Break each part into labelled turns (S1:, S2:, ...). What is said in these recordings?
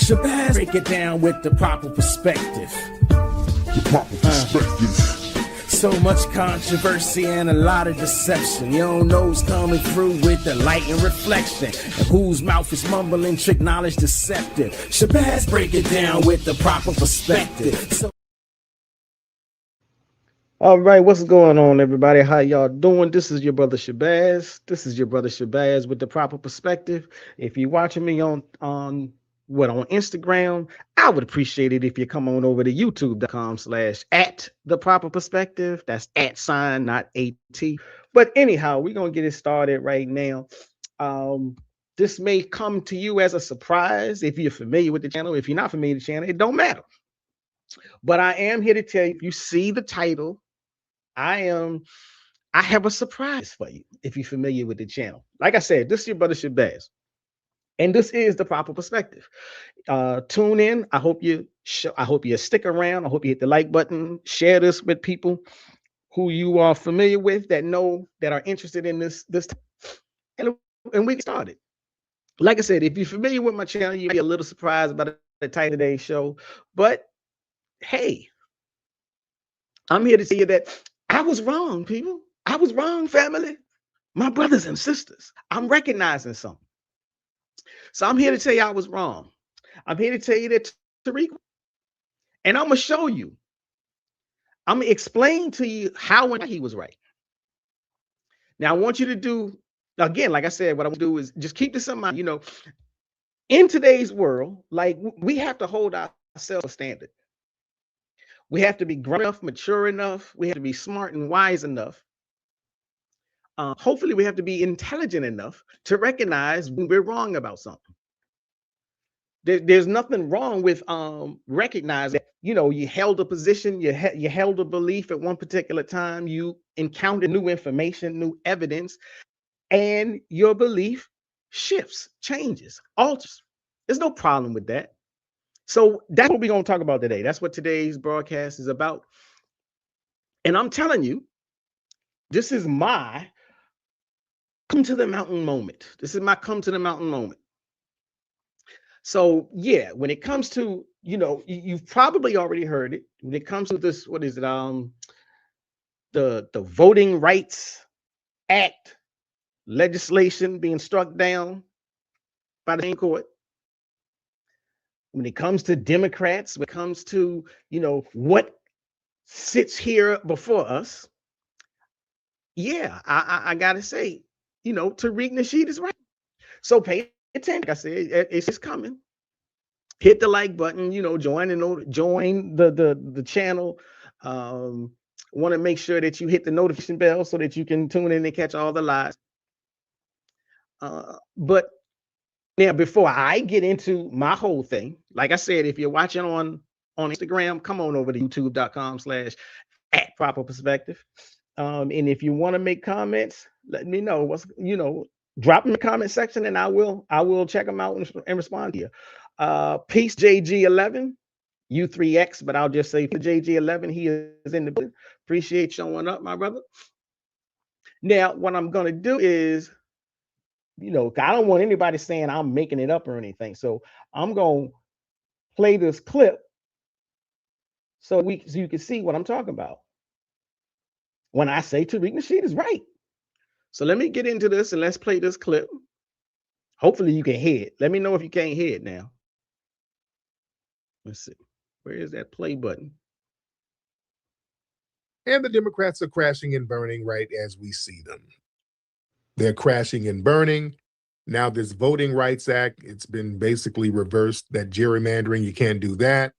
S1: Shabazz, break it down with the proper perspective. So much controversy and a lot of deception. You don't know who's coming through with the light and reflection, and whose mouth is mumbling, trick knowledge deceptive. Shabazz, break it down with the proper perspective.
S2: All right, what's going on, everybody? How y'all doing? This is your brother Shabazz. This is your brother Shabazz with the proper perspective. If you're watching me on Instagram, I would appreciate it if you come on over to youtube.com/at the proper perspective. That's at sign, not AT. But anyhow, we're gonna get it started right now. This may come to you as a surprise if you're familiar with the channel. If you're not familiar with the channel, it don't matter. But I am here to tell you, if you see the title, I have a surprise for you if you're familiar with the channel. Like I said, this is your brother Shabazz, and this is the proper perspective. Tune in. I hope you stick around. I hope you hit the like button, share this with people who you are familiar with, that are interested in this and we get started. Like I said, if you're familiar with my channel, you'll be a little surprised about the title of today's show. But hey, I'm here to tell you that I was wrong, people. I was wrong, family. My brothers and sisters, I'm recognizing something. So I'm here to tell you I was wrong. I'm here to tell you that Tariq, and I'm going to show you. I'm going to explain to you how and he was right. Now, I want you to do, again, like I said, what I'm going to do is just keep this in mind. You know, in today's world, like, we have to hold ourselves a standard. We have to be grown enough, mature enough. We have to be smart and wise enough. Hopefully, we have to be intelligent enough to recognize when we're wrong about something. There's nothing wrong with recognizing that, you held a position, you held a belief at one particular time, you encountered new information, new evidence, and your belief shifts, changes, alters. There's no problem with that. So that's what we're going to talk about today. That's what today's broadcast is about. And I'm telling you, this is my come to the mountain moment. This is my come to the mountain moment. So yeah, when it comes to, you've probably already heard it. When it comes to this, what is it? The Voting Rights Act legislation being struck down by the Supreme Court. When it comes to Democrats, when it comes to, what sits here before us, yeah, I gotta say, Tariq Nasheed is right. So pay attention. Like I said, it's just coming. Hit the like button, join the channel. Want to make sure that you hit the notification bell so that you can tune in and catch all the lives. But now, before I get into my whole thing, like I said, if you're watching on Instagram, come on over to youtube.com/at proper perspective. And if you want to make comments, let me know. Drop in the comment section, and I will check them out and respond to you. Peace JG11, U3X, but I'll just say for JG11, he is in the building. Appreciate showing up, my brother. Now, what I'm gonna do is, I don't want anybody saying I'm making it up or anything. So I'm gonna play this clip so you can see what I'm talking about when I say Tariq Nasheed is right. So let me get into this and let's play this clip. Hopefully you can hear it. Let me know if you can't hear it now. Let's see. Where is that play button?
S3: And the Democrats are crashing and burning right as we see them. They're crashing and burning. Now this Voting Rights Act, it's been basically reversed. That gerrymandering, you can't do that.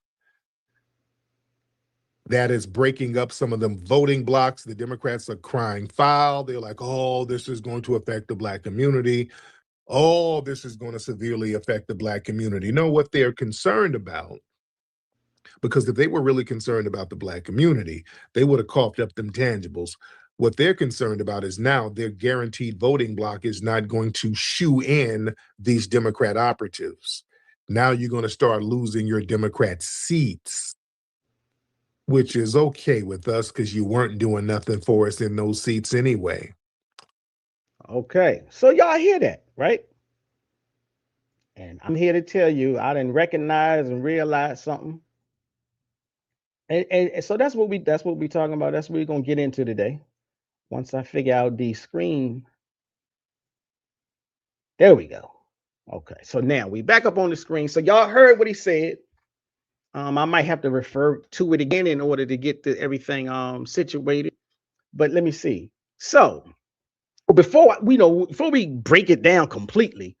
S3: That is breaking up some of them voting blocks. The Democrats are crying foul. They're like, oh, this is going to affect the Black community. Oh, this is going to severely affect the Black community. No, what they're concerned about, because if they were really concerned about the Black community, they would have coughed up them tangibles. What they're concerned about is now their guaranteed voting block is not going to shoe in these Democrat operatives. Now you're going to start losing your Democrat seats, which is okay with us because you weren't doing nothing for us in those seats anyway.
S2: Okay, so y'all hear that, right? And I'm here to tell you, I didn't recognize and realize something. And so that's what we talking about. That's what we're gonna get into today. Once I figure out the screen, there we go. Okay, so now we back up on the screen. So y'all heard what he said. I might have to refer to it again in order to get everything situated. But let me see. So before we break it down completely,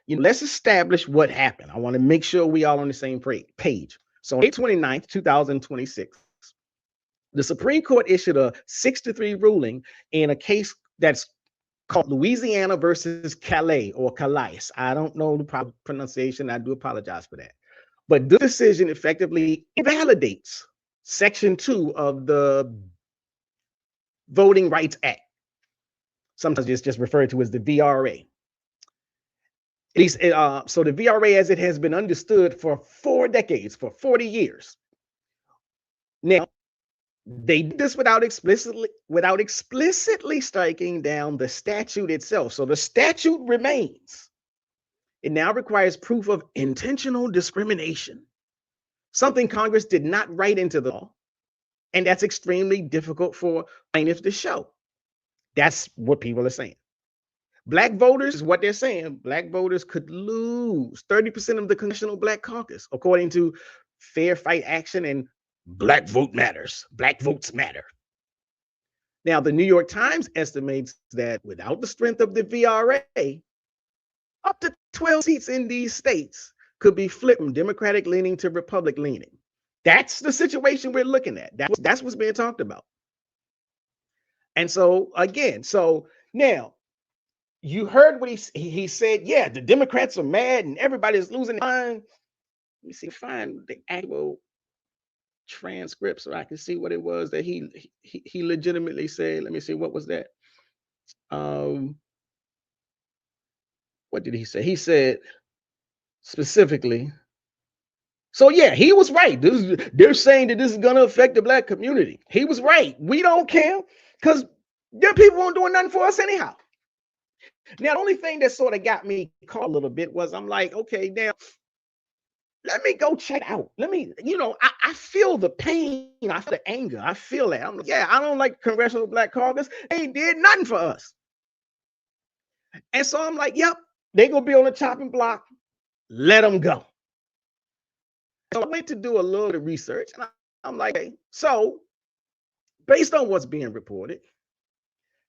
S2: let's establish what happened. I want to make sure we all on the same page. So on May 29th, 2026, the Supreme Court issued a 6-3 ruling in a case that's called Louisiana versus Calais or Calais. I don't know the proper pronunciation. I do apologize for that. But the decision effectively invalidates Section 2 of the Voting Rights Act. Sometimes it's just referred to as the VRA. At least, so the VRA, as it has been understood for 4 decades, for 40 years. Now, they did this without explicitly striking down the statute itself. So the statute remains. It now requires proof of intentional discrimination, something Congress did not write into the law, and that's extremely difficult for plaintiffs to show. That's what people are saying. Black voters is what they're saying. Black voters could lose 30% of the Congressional Black Caucus, according to Fair Fight Action and Black Vote Matters. Black votes matter. Now, the New York Times estimates that without the strength of the VRA, up to 12 seats in these states could be flipped from Democratic leaning to Republican leaning. That's the situation we're looking at. That's what's being talked about. And so, again, now, you heard what he said. Yeah, the Democrats are mad and everybody's losing their mind. Let me see, find the actual transcript so I can see what it was that he legitimately said. Let me see, what was that? What did he say? He said specifically. So yeah, he was right. They're saying that this is going to affect the Black community. He was right. We don't care because their people weren't doing nothing for us anyhow. Now, the only thing that sort of got me caught a little bit was I'm like, okay, now let me go check out. Let me, I feel the pain. I feel the anger. I feel that. I'm like, yeah, I don't like Congressional Black Caucus. They did nothing for us. And so I'm like, yep, they're going to be on the chopping block. Let them go. So I went to do a little bit of research. And I'm like, hey, so based on what's being reported,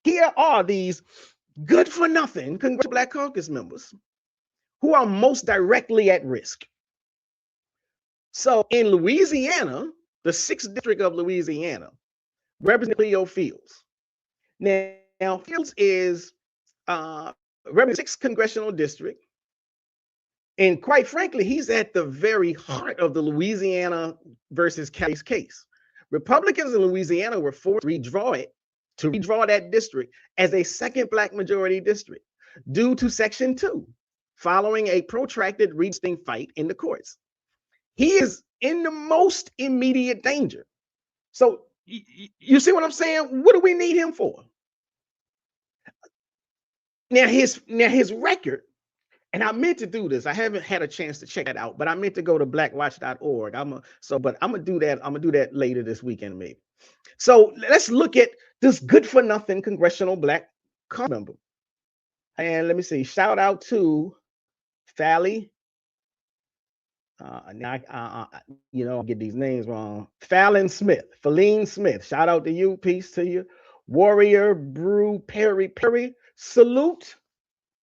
S2: here are these good for nothing Congressional Black Caucus members who are most directly at risk. So in Louisiana, the 6th district of Louisiana, Representative Leo Fields. Now Fields is represents 6th congressional district. And quite frankly, he's at the very heart of the Louisiana versus Calais case. Republicans in Louisiana were forced to redraw that district as a second Black majority district due to Section 2, following a protracted redistricting fight in the courts. He is in the most immediate danger. So you see what I'm saying? What do we need him for? Now his record, and I meant to do this. I haven't had a chance to check that out, but I meant to go to blackwatch.org. But I'm gonna do that. I'm gonna do that later this weekend, maybe. So let's look at this good for nothing Congressional Black Caucus member. And let me see. Shout out to Fally. I'll get these names wrong. Faline Smith. Shout out to you. Peace to you. Warrior Brew Perry. Salute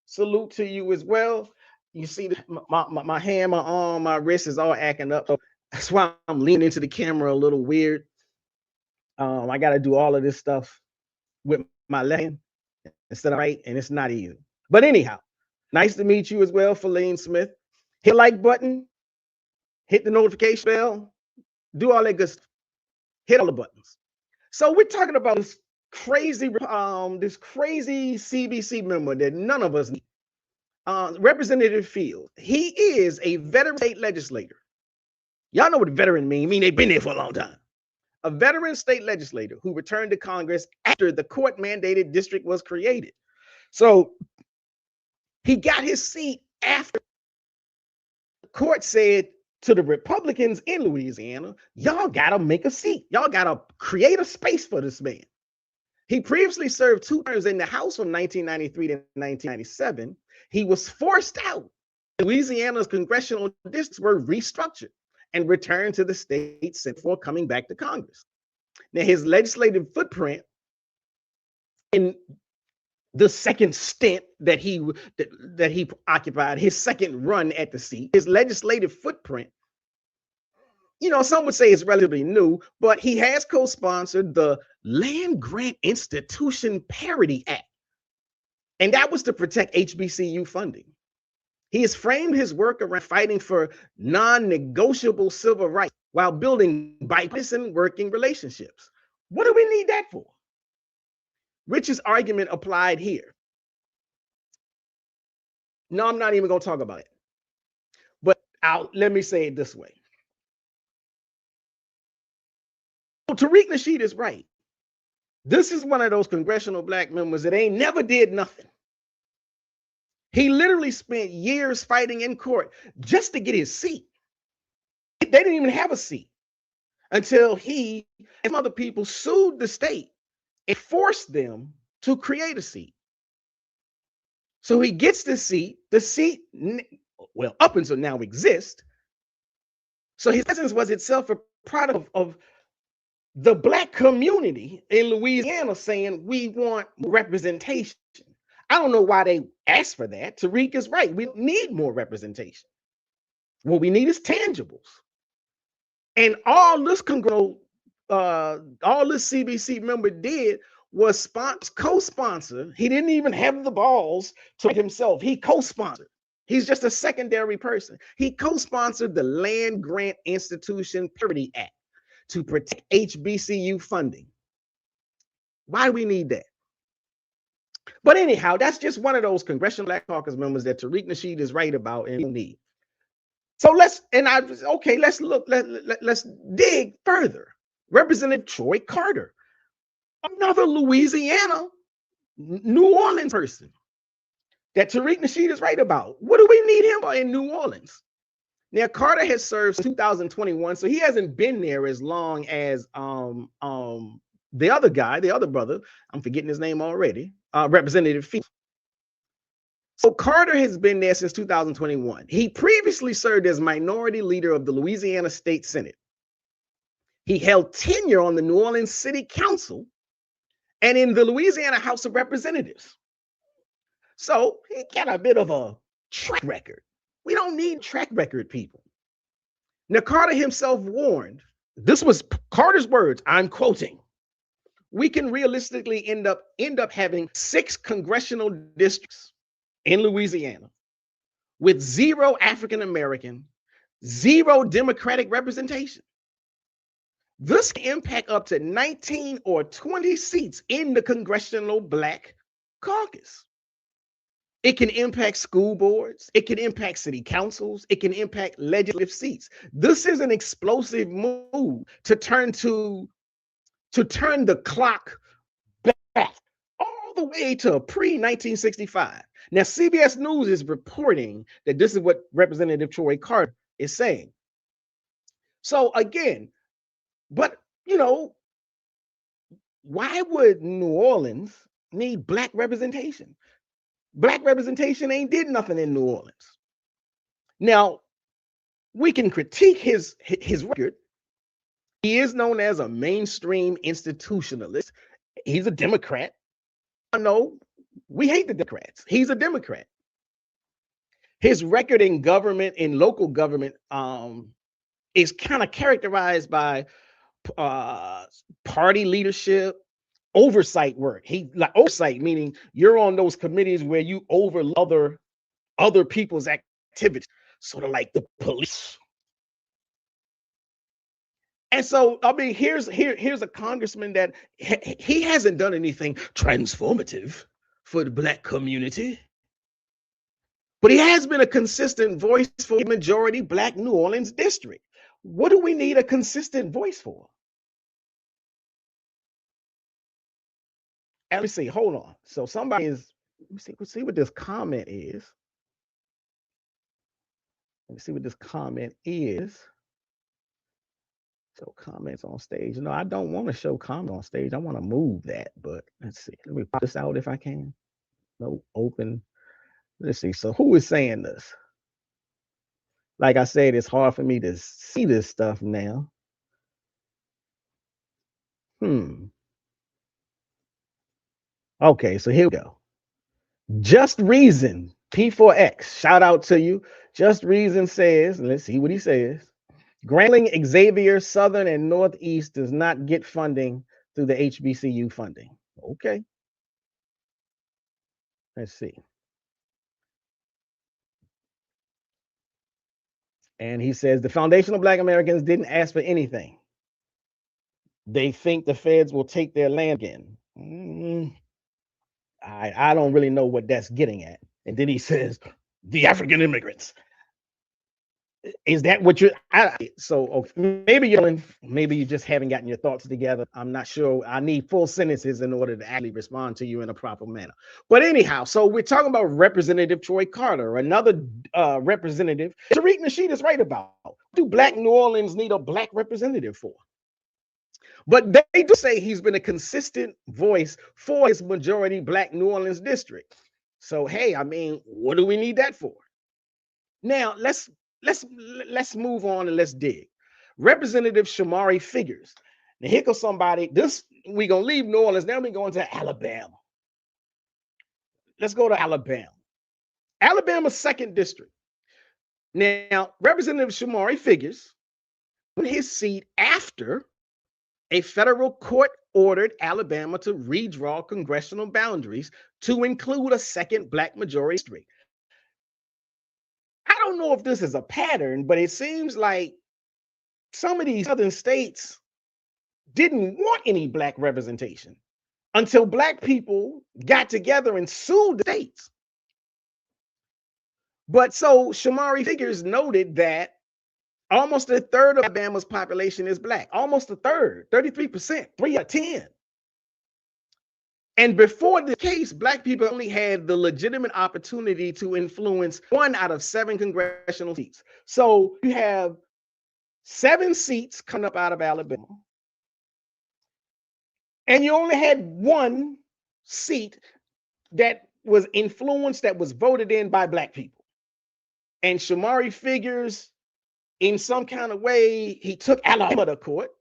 S2: to you as well. You see my hand, my arm, my wrist is all acting up. So that's why I'm leaning into the camera a little weird. I got to do all of this stuff with my left hand instead of right, and it's not easy. But anyhow, nice to meet you as well, Faline Smith. Hit the like button, hit the notification bell, do all that good stuff. Hit all the buttons. So we're talking about this crazy CBC member that none of us need. Representative Fields. He is a veteran state legislator. Y'all know what veteran mean. I mean, they've been there for a long time. A veteran state legislator who returned to Congress after the court-mandated district was created. So he got his seat after court said to the Republicans in Louisiana, y'all gotta make a seat. Y'all gotta create a space for this man. He previously served 2 terms in the House from 1993 to 1997. He was forced out. Louisiana's congressional districts were restructured and returned to the state Senate before coming back to Congress. Now, his legislative footprint in the second stint that he occupied, his second run at the seat, his legislative footprint, some would say it's relatively new, but he has co-sponsored the Land Grant Institution Parity Act, and that was to protect HBCU funding. He has framed his work around fighting for non-negotiable civil rights while building bipartisan working relationships. What do we need that for? Rich's argument applied here. No, I'm not even going to talk about it. But let me say it this way. Tariq Nasheed is right. This is one of those congressional black members that ain't never did nothing. He literally spent years fighting in court just to get his seat. They didn't even have a seat until he and some other people sued the state and forced them to create a seat. So he gets the seat. The seat, well, up until now exists. So his presence was itself a product of the black community in Louisiana saying, we want representation. I don't know why they asked for that. Tariq is right. We need more representation. What we need is tangibles. And all this CBC member did was co-sponsor. He didn't even have the balls to write himself. He co-sponsored. He's just a secondary person. He co-sponsored the Land Grant Institution Parity Act to protect HBCU funding. Why do we need that? But anyhow, that's just one of those Congressional Black Caucus members that Tariq Nasheed is right about and need. So let's look, let's dig further. Representative Troy Carter, another Louisiana, New Orleans person that Tariq Nasheed is right about. What do we need him in New Orleans? Now, Carter has served since 2021, so he hasn't been there as long as the other guy, the other brother, I'm forgetting his name already, Representative Fee. So Carter has been there since 2021. He previously served as minority leader of the Louisiana State Senate. He held tenure on the New Orleans City Council and in the Louisiana House of Representatives. So he got a bit of a track record. We don't need track record people. Now, Carter himself warned, this was Carter's words, I'm quoting, we can realistically end up having 6 congressional districts in Louisiana with 0 African American, 0 Democratic representation. This can impact up to 19 or 20 seats in the Congressional Black Caucus. It can impact school boards. It can impact city councils. It can impact legislative seats. This is an explosive move to turn the clock back all the way to pre-1965. Now, CBS News is reporting that this is what Representative Troy Carter is saying. So again, but why would New Orleans need black representation? Black representation ain't did nothing in New Orleans. Now, we can critique his record. He is known as a mainstream institutionalist. He's a Democrat. No, we hate the Democrats. He's a Democrat. His record in government, in local government, is kind of characterized by party leadership, oversight work. Oversight meaning you're on those committees where you over other people's activities, sort of like the police. And so, I mean, here's a congressman that he hasn't done anything transformative for the black community, but he has been a consistent voice for the majority black New Orleans district. What do we need a consistent voice for? Let me see. Hold on. So somebody is. Let's see what this comment is. me see what this comment is. Show comments on stage. No, I don't want to show comments on stage. I want to move that, but let's see. Let me pop this out if I can. No, open. Let's see. So who is saying this? Like I said, it's hard for me to see this stuff now. Okay, so here we go. Just Reason, P4X. Shout out to you. Just Reason says, let's see what he says. Grambling, Xavier, Southern, and Northeast does not get funding through the HBCU funding. Okay. Let's see. And he says the Foundation of Black Americans didn't ask for anything. They think the feds will take their land again. I don't really know what that's getting at. And then he says, the African immigrants. Is that what you're? Maybe you just haven't gotten your thoughts together. I'm not sure. I need full sentences in order to actually respond to you in a proper manner. But anyhow, so we're talking about Representative Troy Carter, another representative. Tariq Nasheed is right about. What do Black New Orleans need a Black representative for? But they do say he's been a consistent voice for his majority Black New Orleans district. So hey, I mean, what do we need that for? Now let's move on and let's dig. Representative Shamari Figures. Now here goes somebody. We're gonna leave New Orleans. Now we're going to Alabama. Let's go to Alabama. Alabama's 2nd district. Now, Representative Shamari Figures won his seat after a federal court ordered Alabama to redraw congressional boundaries to include a 2nd Black majority district. I don't know if this is a pattern, but it seems like some of these southern states didn't want any Black representation until Black people got together and sued the states. But so Shamari Figures noted that almost a third of Alabama's population is Black, almost a third, 33%, 3 out of 10. And before the case, Black people only had the legitimate opportunity to influence 1 out of 7 congressional seats. So you have 7 seats coming up out of Alabama, and you only had 1 seat that was influenced, that was voted in by Black people. And Shamari Figures, in some kind of way, he took Alabama to court,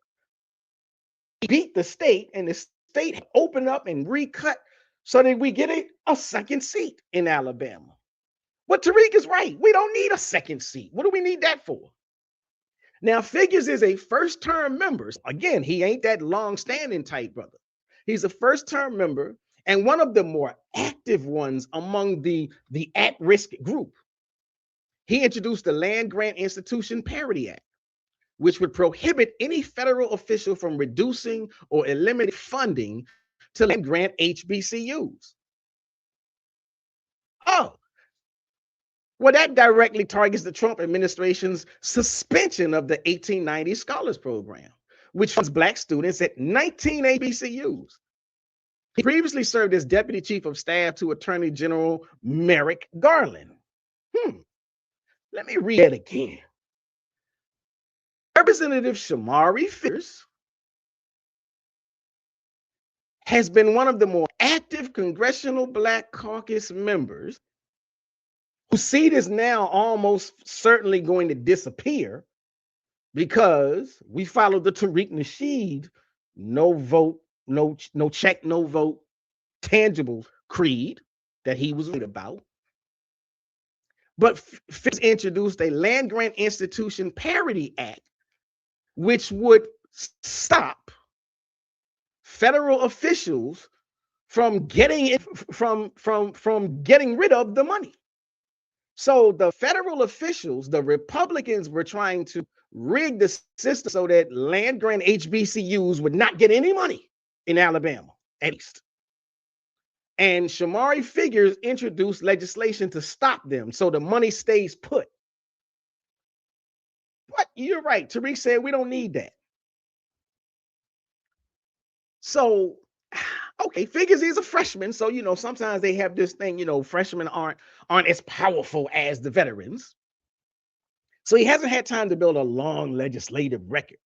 S2: he beat the state, and the state opened up and recut so that we get a 2nd seat in Alabama. But Tariq is right. We don't need a 2nd seat. What do we need that for? Now, Figures is a first-term member. Again, he ain't that long-standing type brother. He's a first-term member and one of the more active ones among the at-risk group. He introduced the Land Grant Institution Parity Act, which would prohibit any federal official from reducing or eliminating funding to land grant HBCUs. Oh, well, that directly targets the Trump administration's suspension of the 1890 Scholars Program, which funds Black students at 19 HBCUs. He previously served as Deputy Chief of Staff to Attorney General Merrick Garland. Let me read that again. Representative Shamari Figures has been one of the more active Congressional Black Caucus members whose seat is now almost certainly going to disappear because we followed the Tariq Nasheed no vote, no check, no vote, tangible creed that he was right about. But Fitz introduced a Land Grant Institution Parity Act, which would stop federal officials from getting getting rid of the money. So the federal officials, the Republicans, were trying to rig the system so that land grant HBCUs would not get any money in Alabama, at least. And Shamari Figures introduced legislation to stop them so the money stays put. But you're right. Tariq said we don't need that. So, okay, Figures is a freshman. So, sometimes they have this thing, freshmen aren't as powerful as the veterans. So he hasn't had time to build a long legislative record,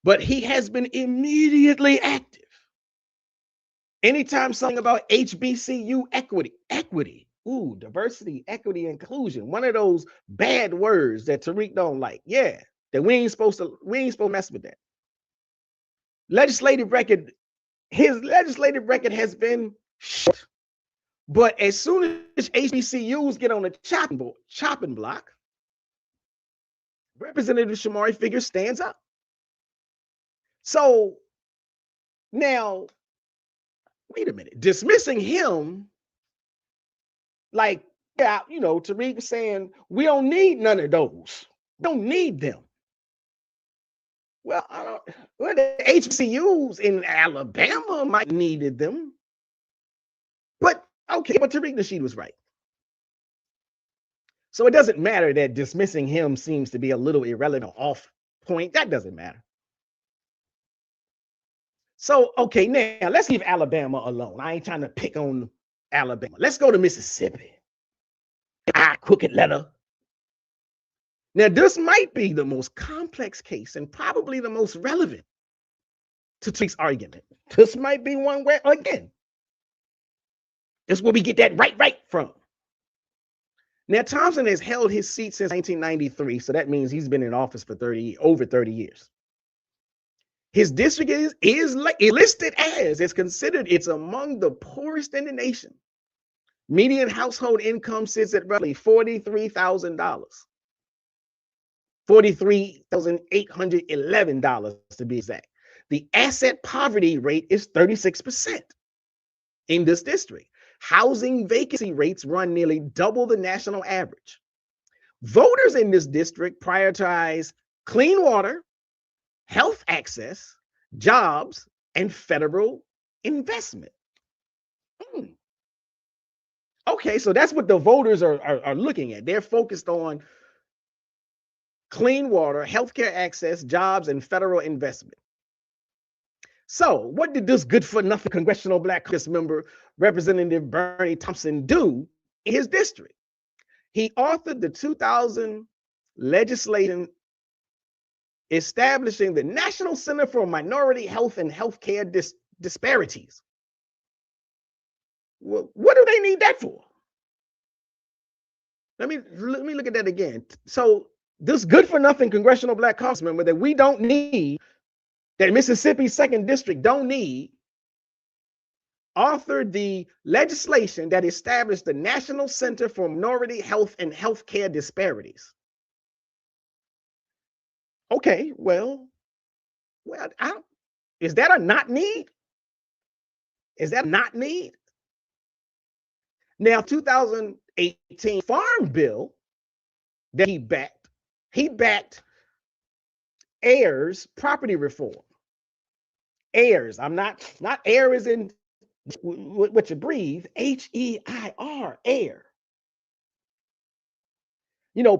S2: but he has been immediately active. Anytime something about HBCU equity, ooh, diversity, equity, inclusion, one of those bad words that Tariq don't like. Yeah, that we ain't supposed to mess with that. Legislative record, his legislative record has been shit. But as soon as HBCUs get on the chopping block, Representative Shamari figure stands up. So now, wait a minute, dismissing him, like, yeah, Tariq was saying, we don't need none of those. We don't need them. Well, the HBCUs in Alabama might needed them. But okay, but Tariq Nasheed was right. So it doesn't matter that dismissing him seems to be a little irrelevant, off point. That doesn't matter. So, okay, now let's leave Alabama alone. I ain't trying to pick on Alabama. Let's go to Mississippi. Crooked letter. Now, this might be the most complex case and probably the most relevant to Tariq's argument. This might be one where, again, this is where we get that right from. Now, Thompson has held his seat since 1993, so that means he's been in office for over 30 years. His district is listed as, it's considered, it's among the poorest in the nation. Median household income sits at roughly $43,000. $43,811 to be exact. The asset poverty rate is 36% in this district. Housing vacancy rates run nearly double the national average. Voters in this district prioritize clean water, health access, jobs, and federal investment. Okay, so that's what the voters are looking at. They're focused on clean water, healthcare access, jobs, and federal investment. So what did this good-for-nothing Congressional Black Caucus member, Representative Bernie Thompson, do in his district? He authored the 2000 legislation establishing the National Center for Minority Health and Healthcare Disparities. Well, what do they need that for? Let me look at that again. So this good-for-nothing Congressional Black Caucus member that we don't need, that Mississippi's 2nd District don't need, authored the legislation that established the National Center for Minority Health and Healthcare Disparities. Okay, well, is that a not need? Is that not need? Now, 2018 Farm Bill that he backed heirs property reform. Heirs, I'm not heir as in what you breathe, H-E-I-R, heir.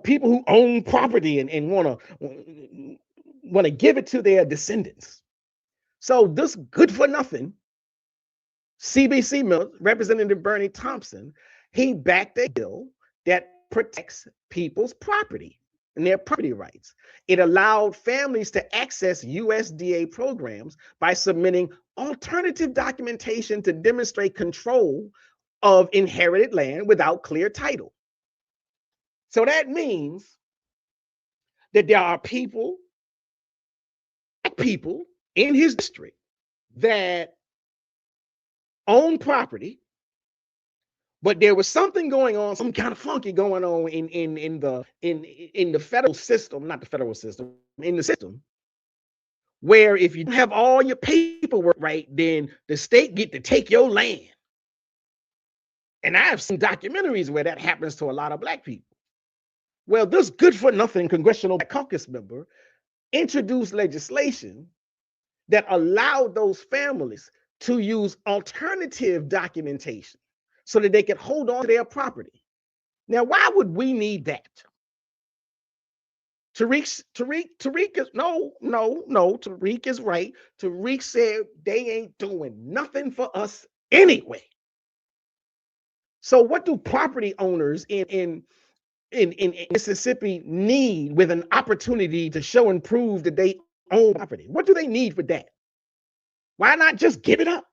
S2: People who own property and want to give it to their descendants. So this good-for-nothing CBC member, Representative Bernie Thompson, he backed a bill that protects people's property and their property rights. It allowed families to access USDA programs by submitting alternative documentation to demonstrate control of inherited land without clear title. So that means that there are people in his district that own property, but there was something going on, some kind of funky going on in the federal system, not the federal system, in the system, where if you don't have all your paperwork right, then the state get to take your land. And I've seen documentaries where that happens to a lot of Black people. Well, this good-for-nothing Congressional Caucus member introduced legislation that allowed those families to use alternative documentation so that they could hold on to their property. Now, why would we need that? Tariq is Tariq is right. Tariq said they ain't doing nothing for us anyway. So what do property owners in in Mississippi need with an opportunity to show and prove that they own property? What do they need for that? Why not just give it up?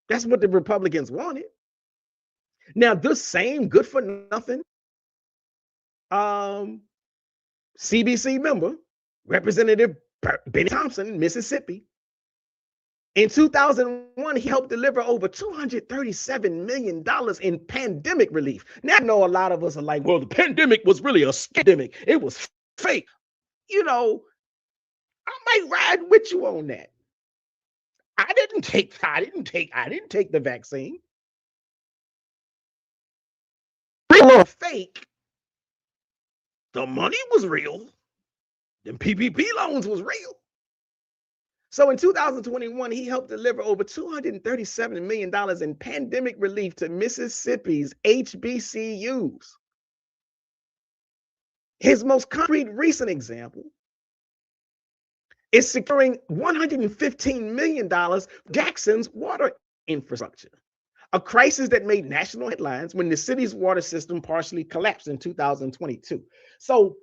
S2: That's what the Republicans wanted. Now, this same good for nothing CBC member, Representative Benny Thompson, Mississippi, in 2001, he helped deliver over $237 million in pandemic relief. Now, I know a lot of us are like, well, the pandemic was really a scandemic. It was fake. You know, I might ride with you on that. I didn't take the vaccine. Real or fake, the money was real. The PPP loans was real. So in 2021, he helped deliver over $237 million in pandemic relief to Mississippi's HBCUs. His most concrete recent example is securing $115 million for Jackson's water infrastructure, a crisis that made national headlines when the city's water system partially collapsed in 2022. So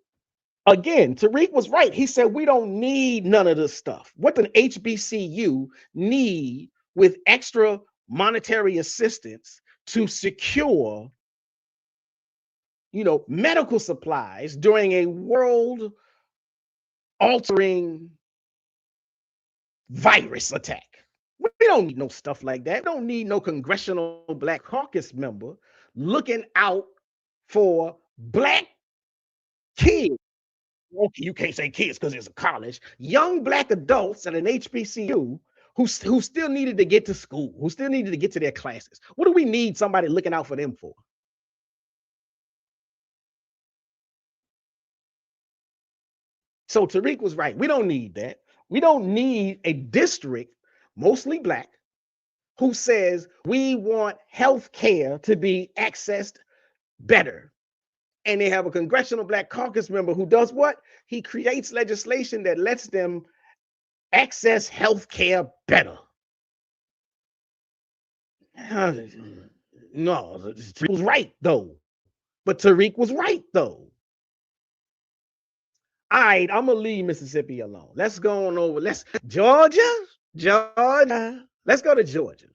S2: again, Tariq was right. He said we don't need none of this stuff. What an HBCU need with extra monetary assistance to secure, medical supplies during a world-altering virus attack. We don't need no stuff like that. We don't need no Congressional Black Caucus member looking out for Black kids. Okay, you can't say kids because it's a college. Young Black adults at an HBCU who still needed to get to school, who still needed to get to their classes. What do we need somebody looking out for them for? So Tariq was right. We don't need that. We don't need a district, mostly Black, who says we want health care to be accessed better. And they have a Congressional Black Caucus member who does what? He creates legislation that lets them access health care better. No, Tariq was right, though. But Tariq was right, though. All right, I'm going to leave Mississippi alone. Let's go on over. Georgia. Let's go to Georgia.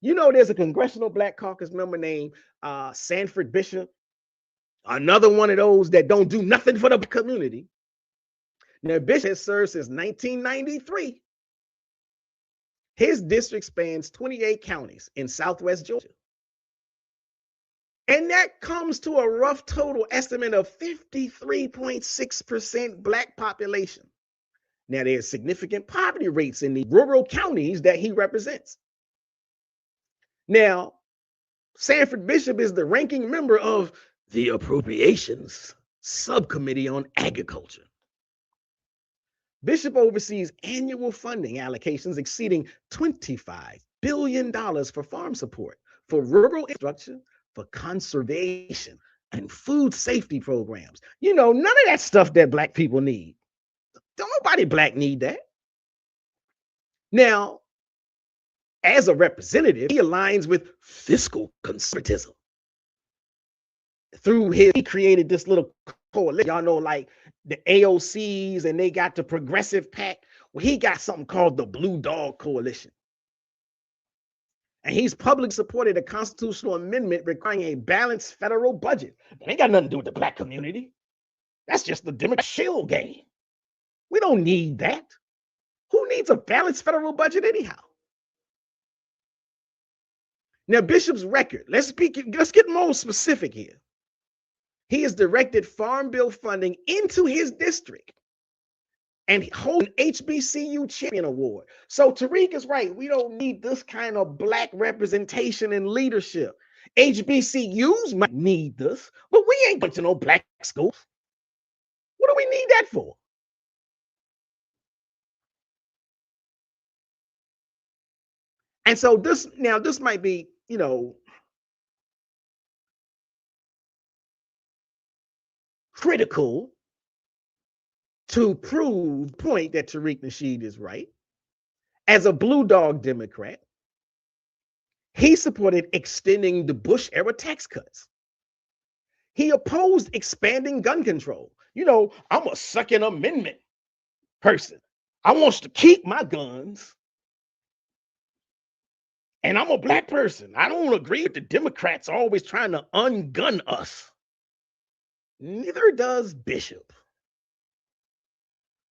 S2: There's a Congressional Black Caucus member named Sanford Bishop. Another one of those that don't do nothing for the community. Now, Bishop has served since 1993. His district spans 28 counties in Southwest Georgia. And that comes to a rough total estimate of 53.6% Black population. Now, there's significant poverty rates in the rural counties that he represents. Now, Sanford Bishop is the ranking member of the Appropriations Subcommittee on Agriculture. Bishop oversees annual funding allocations exceeding $25 billion for farm support, for rural infrastructure, for conservation, and food safety programs. None of that stuff that Black people need. Don't nobody Black need that. Now, as a representative, he aligns with fiscal conservatism. He created this little coalition. Y'all know, like the AOCs, and they got the Progressive PAC. Well, he got something called the Blue Dog Coalition. And he's publicly supported a constitutional amendment requiring a balanced federal budget. That ain't got nothing to do with the Black community. That's just the Democrat shill game. We don't need that. Who needs a balanced federal budget anyhow? Now, Bishop's record, let's get more specific here. He has directed Farm Bill funding into his district and hold an HBCU Champion Award. So Tariq is right. We don't need this kind of Black representation and leadership. HBCUs might need this, but we ain't going to no Black schools. What do we need that for? And so this might be, critical to prove the point that Tariq Nasheed is right. As a Blue Dog Democrat, he supported extending the Bush era tax cuts. He opposed expanding gun control. You know, I'm a Second Amendment person. I want to keep my guns. And I'm a black person. I don't agree with the Democrats always trying to ungun us. Neither does Bishop.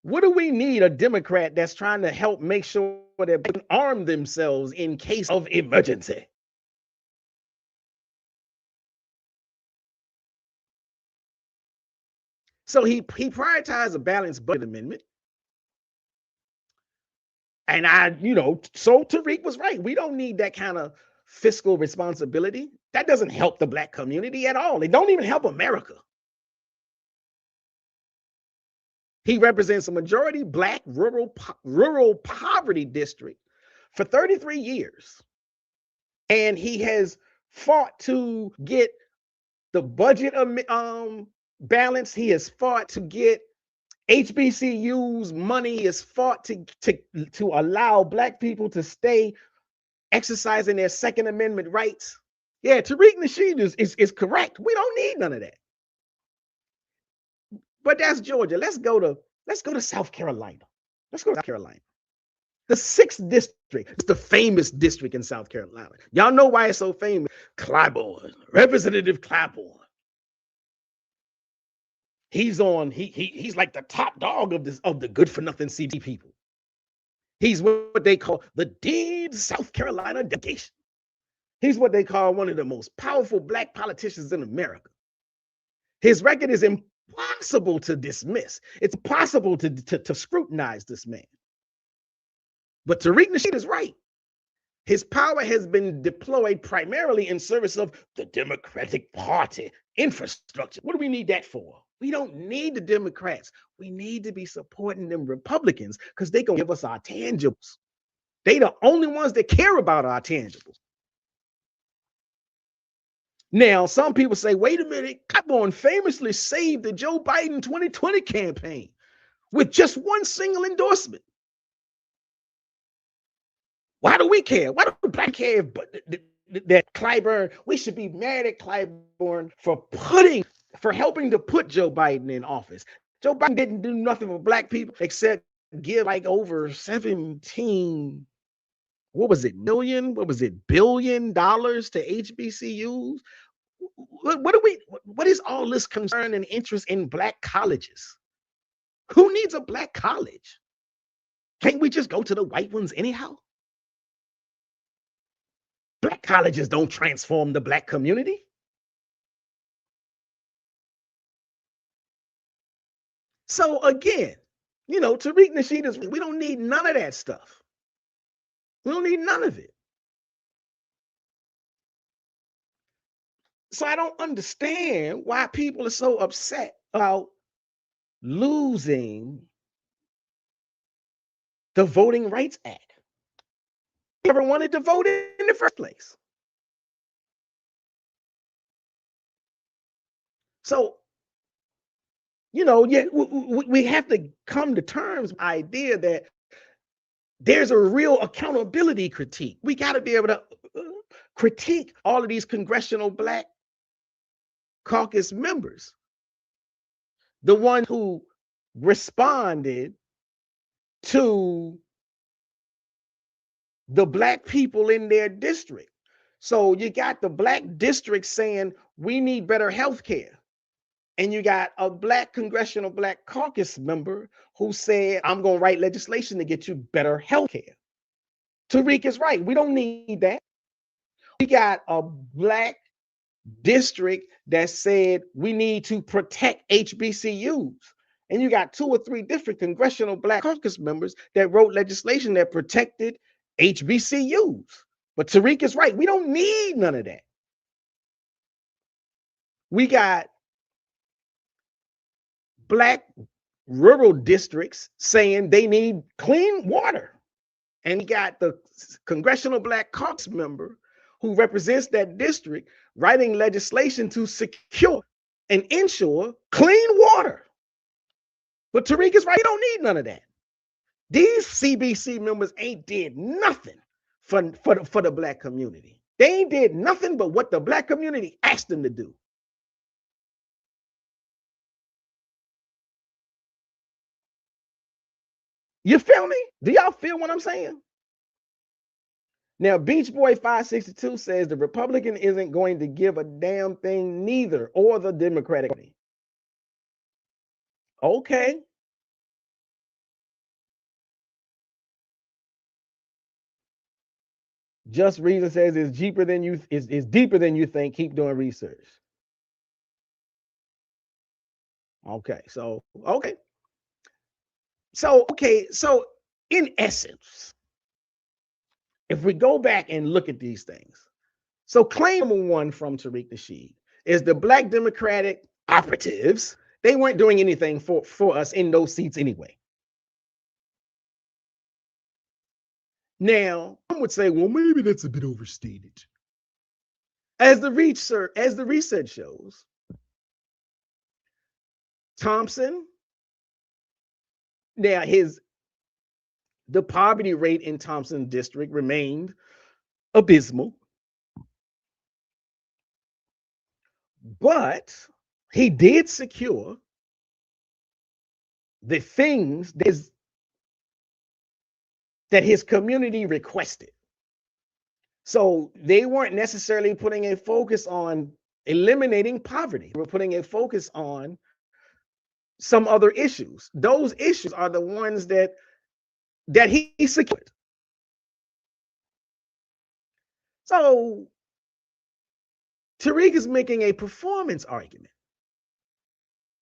S2: What do we need a Democrat that's trying to help make sure that they can arm themselves in case of emergency? So he prioritized a balanced budget amendment. And so Tariq was right. We don't need that kind of fiscal responsibility. That doesn't help the black community at all. It don't even help America. He represents a majority black rural poverty district for 33 years. And he has fought to get the budget balance. He has fought to get HBCUs money. He has fought to allow black people to stay exercising their Second Amendment rights. Yeah, Tariq Nasheed is correct. We don't need none of that. But that's Georgia. Let's go to South Carolina. Let's go to South Carolina. The 6th district. It's the famous district in South Carolina. Y'all know why it's so famous. Clyburn, Representative Clyburn. He's like the top dog of the good for nothing CD people. He's what they call the Dean South Carolina delegation. He's what they call one of the most powerful black politicians in America. His record is impossible to dismiss. It's possible to scrutinize this man. But Tariq Nasheed is right. His power has been deployed primarily in service of the Democratic Party infrastructure. What do we need that for? We don't need the Democrats. We need to be supporting them Republicans because they're going to give us our tangibles. They the only ones that care about our tangibles. Now, some people say, wait a minute, Clyburn famously saved the Joe Biden 2020 campaign with just one single endorsement. Why do we care? Why do black care that Clyburn? We should be mad at Clyburn for helping to put Joe Biden in office. Joe Biden didn't do nothing for black people except give like over 17, billion dollars to HBCUs. What is all this concern and interest in black colleges? Who needs a black college? Can't we just go to the white ones anyhow? Black colleges don't transform the black community. So again, Tariq Nasheed we don't need none of that stuff. We don't need none of it. So I don't understand why people are so upset about losing the Voting Rights Act. Never wanted to vote in the first place. So, we have to come to terms with the idea that there's a real accountability critique. We got to be able to critique all of these congressional black caucus members, the ones who responded to the black people in their district. So you got the black district saying we need better health care. And you got a black congressional black caucus member who said, I'm going to write legislation to get you better health care. Tariq is right. We don't need that. We got a black district that said we need to protect HBCUs. And you got 2 or 3 different congressional black caucus members that wrote legislation that protected HBCUs. But Tariq is right. We don't need none of that. We got black rural districts saying they need clean water. And we got the congressional black caucus member who represents that district writing legislation to secure and ensure clean water. But Tariq is right. We don't need none of that. These CBC members ain't did nothing for the black community. They ain't did nothing but what the black community asked them to do. You feel me? Do y'all feel what I'm saying? Now, Beach Boy 562 says the Republican isn't going to give a damn thing neither, or the Democratic Party. Okay. Just Reason says it's deeper than you is deeper than you think. Keep doing research. Okay, so so in essence, if we go back and look at these things, so claim number one from Tariq Nasheed is the Black Democratic operatives. They weren't doing anything for us in those seats anyway. Now, some would say, well, maybe that's a bit overstated. As the research shows, Thompson, now the poverty rate in Thompson district remained abysmal, but he did secure the things that his community requested. So they weren't necessarily putting a focus on eliminating poverty. They were putting a focus on some other issues. Those issues are the ones that he secured. So Tariq is making a performance argument.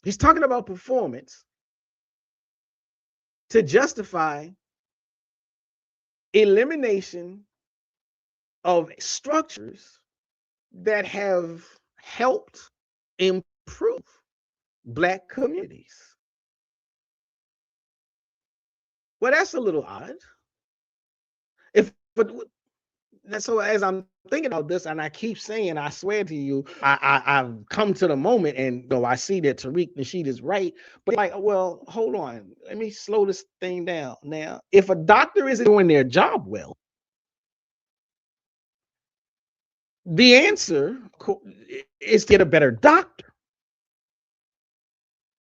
S2: He's talking about performance to justify elimination of structures that have helped improve Black communities. Well, that's a little odd. So as I'm thinking about this, and I keep saying, I swear to you, I've come to the moment, and though I see that Tariq Nasheed is right, but like, well, hold on, let me slow this thing down. Now, if a doctor isn't doing their job well, the answer is to get a better doctor,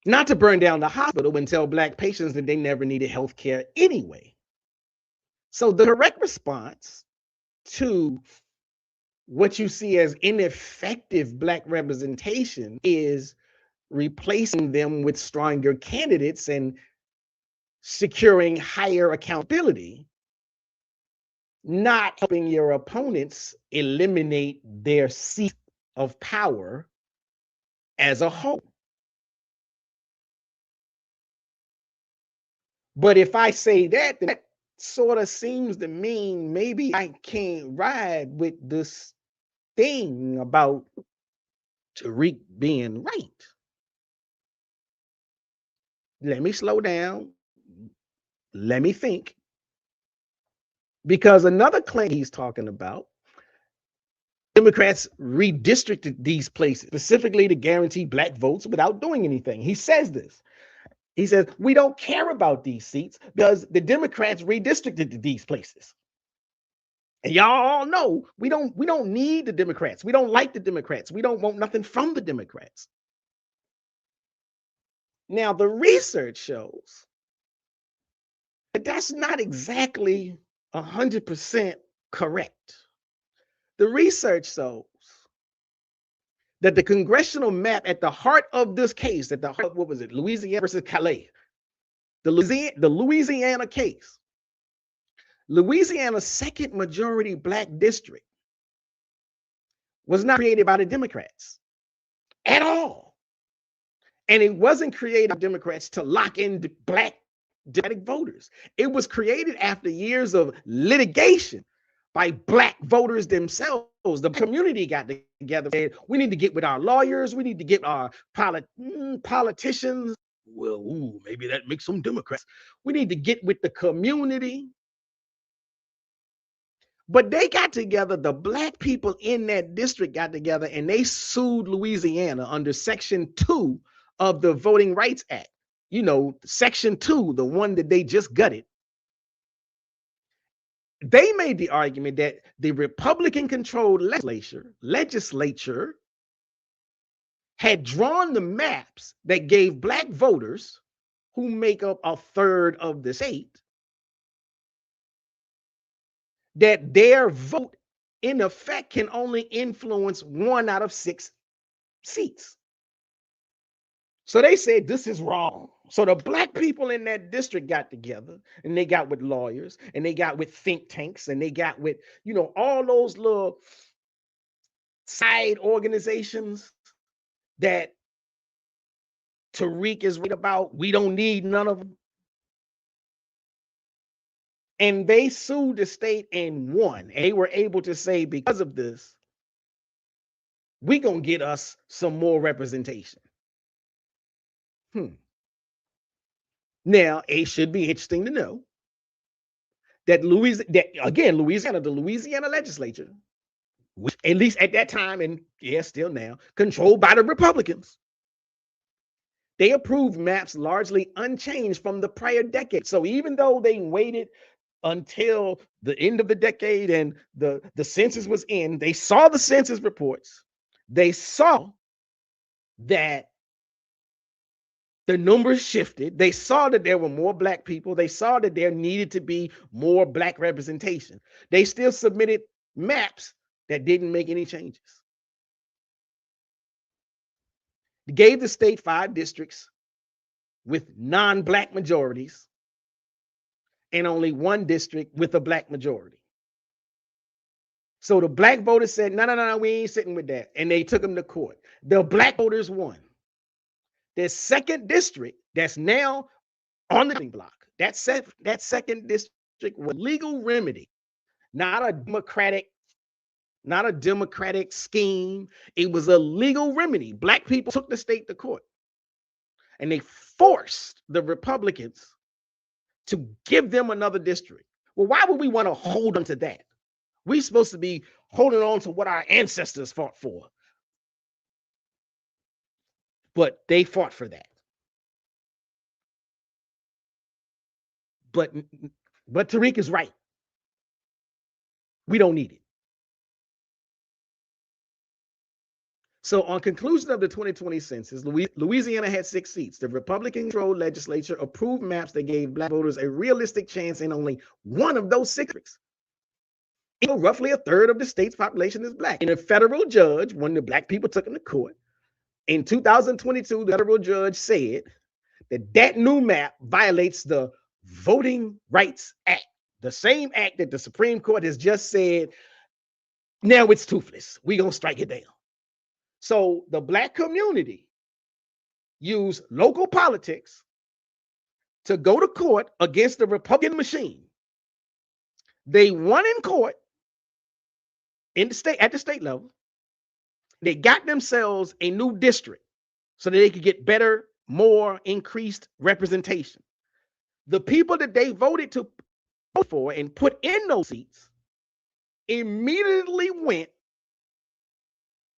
S2: not to burn down the hospital and tell Black patients that they never needed health care anyway. So the correct response to what you see as ineffective Black representation is replacing them with stronger candidates and securing higher accountability, not helping your opponents eliminate their seat of power as a whole. But if I say that, then that sort of seems to mean maybe I can't ride with this thing about Tariq being right. Let me slow down. Let me think. Because another claim he's talking about, Democrats redistricted these places specifically to guarantee Black votes without doing anything. He says this. He says, we don't care about these seats because the Democrats redistricted these places. And y'all all know we don't need the Democrats. We don't like the Democrats. We don't want nothing from the Democrats. Now, the research shows that that's not exactly 100% correct. The research shows that the congressional map at the heart of this case, at the heart of, what was it, Louisiana versus Calais, the Louisiana case, Louisiana's second majority Black district was not created by the Democrats at all. And it wasn't created by Democrats to lock in Black Democratic voters. It was created after years of litigation by Black voters themselves. The community got together and said, we need to get with our lawyers. We need to get our politicians. Well, maybe that makes some Democrats. We need to get with the community. But they got together, the Black people in that district got together and they sued Louisiana under Section 2 of the Voting Rights Act. You know, Section 2, the one that they just gutted. They made the argument that the Republican-controlled legislature had drawn the maps that gave Black voters, who make up a third of the state, that their vote in effect can only influence 1 out of 6 seats. So they said this is wrong. So the black people in that district got together and they got with lawyers and they got with think tanks and they got with, all those little side organizations that Tariq is right about. We don't need none of them. And they sued the state and won. And they were able to say, because of this, we're going to get us some more representation. Now, it should be interesting to know that Louisiana, the Louisiana legislature, which at least at that time, and still now, controlled by the Republicans, they approved maps largely unchanged from the prior decade. So even though they waited until the end of the decade and the census was in, they saw the census reports. They saw that the numbers shifted. They saw that there were more black people. They saw that there needed to be more black representation. They still submitted maps that didn't make any changes. They gave the state 5 districts with non-black majorities and only 1 district with a black majority. So the black voters said, no, we ain't sitting with that. And they took them to court. The black voters won. The second district that's now on the block, that second district was legal remedy, not a democratic scheme. It was a legal remedy. Black people took the state to court and they forced the Republicans to give them another district. Well, why would we want to hold on to that? We're supposed to be holding on to what our ancestors fought for. But they fought for that. But Tariq is right. We don't need it. So on conclusion of the 2020 census, Louisiana had 6 seats. The Republican-controlled legislature approved maps that gave black voters a realistic chance in only 1 of those 6 districts. Roughly a third of the state's population is black. And a federal judge, when the black people took him to court, in 2022, the federal judge said that new map violates the Voting Rights Act, the same act that the Supreme Court has just said, now it's toothless. We're going to strike it down. So the black community used local politics to go to court against the Republican machine. They won in court at the state level. They got themselves a new district so that they could get better, more increased representation. The people that they voted to vote for and put in those seats immediately went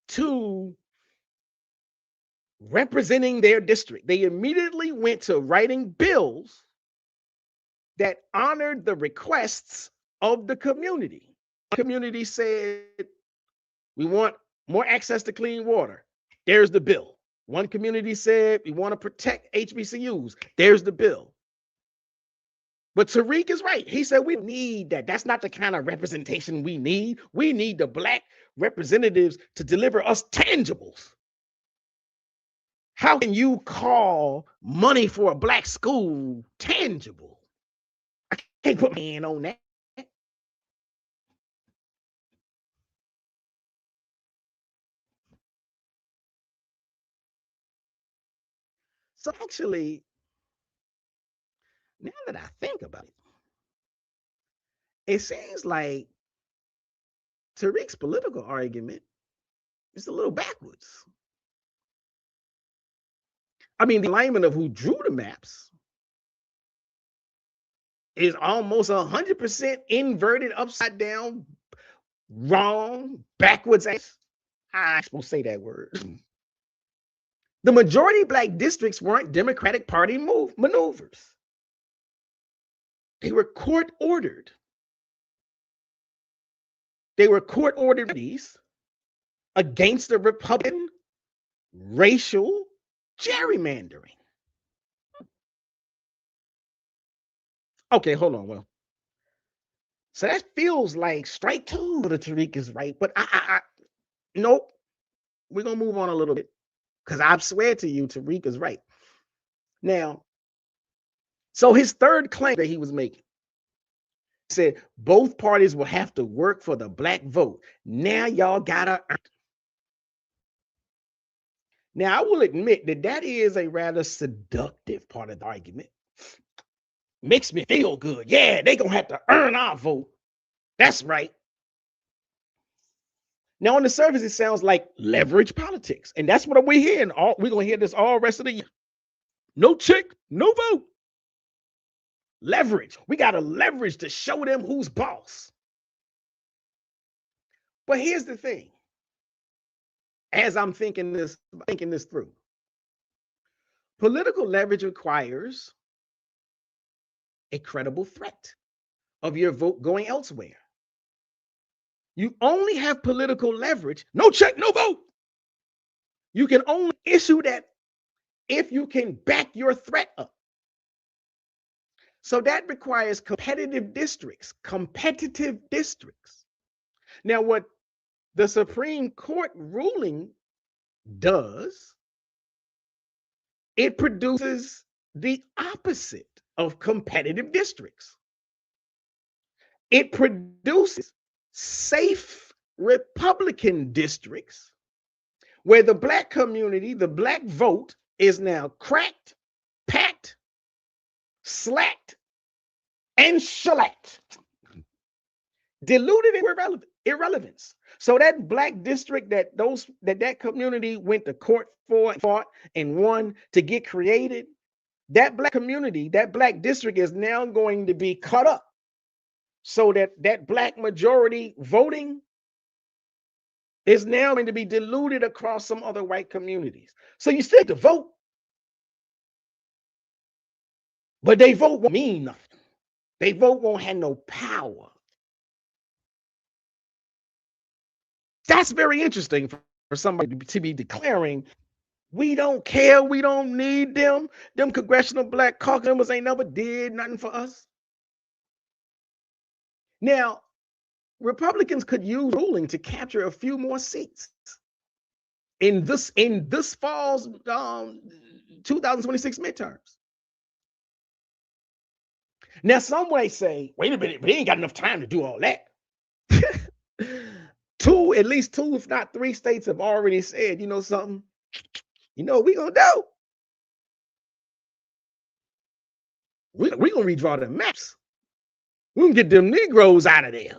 S2: to representing their district. They immediately went to writing bills that honored the requests of the community. The community said, we want more access to clean water. There's the bill. One community said, we want to protect HBCUs. There's the bill. But Tariq is right. He said, we need that. That's not the kind of representation we need. We need the black representatives to deliver us tangibles. How can you call money for a black school tangible? I can't put my hand on that. So actually, now that I think about it, it seems like Tariq's political argument is a little backwards. I mean, the alignment of who drew the maps is almost 100% inverted, upside down, wrong, backwards. I'm supposed to say that word. The majority black districts weren't Democratic Party maneuvers. They were court ordered. They were court ordered against the Republican racial gerrymandering. Okay, hold on. Well, So that feels like strike two. The Tariq is right, but nope. We're gonna move on a little bit because I swear to you, Tariq is right. Now, so his third claim that he was making said both parties will have to work for the black vote. Now y'all gotta earn. Now I will admit that that is a rather seductive part of the argument. Makes me feel good. Yeah, they gonna have to earn our vote. That's right. Now on the surface, it sounds like leverage politics, and that's what we're hearing. We're gonna hear this all rest of the year. No check, no vote. Leverage. We gotta leverage to show them who's boss. But here's the thing. As I'm thinking this through, political leverage requires a credible threat of your vote going elsewhere. You only have political leverage, no check, no vote. You can only issue that if you can back your threat up. So that requires competitive districts. Now, what the Supreme Court ruling does, it produces the opposite of competitive districts. It produces safe Republican districts where the black community, the black vote is now cracked, packed, slacked, and shellacked, diluted in irrelevance. So that black district that community went to court for, fought, and won to get created, that black community, that black district is now going to be cut up so that black majority voting is now going to be diluted across some other white communities. So you still have to vote, but they vote won't mean nothing. They vote won't have no power. That's very interesting for somebody to be declaring, we don't care, we don't need them. Them congressional black caucus members ain't never did nothing for us. Now, Republicans could use ruling to capture a few more seats in this fall's 2026 midterms. Now, some might say, wait a minute, we ain't got enough time to do all that. At least two, if not three states have already said, you know something, you know what we gonna do? We gonna redraw the maps. We gonna get them Negroes out of there.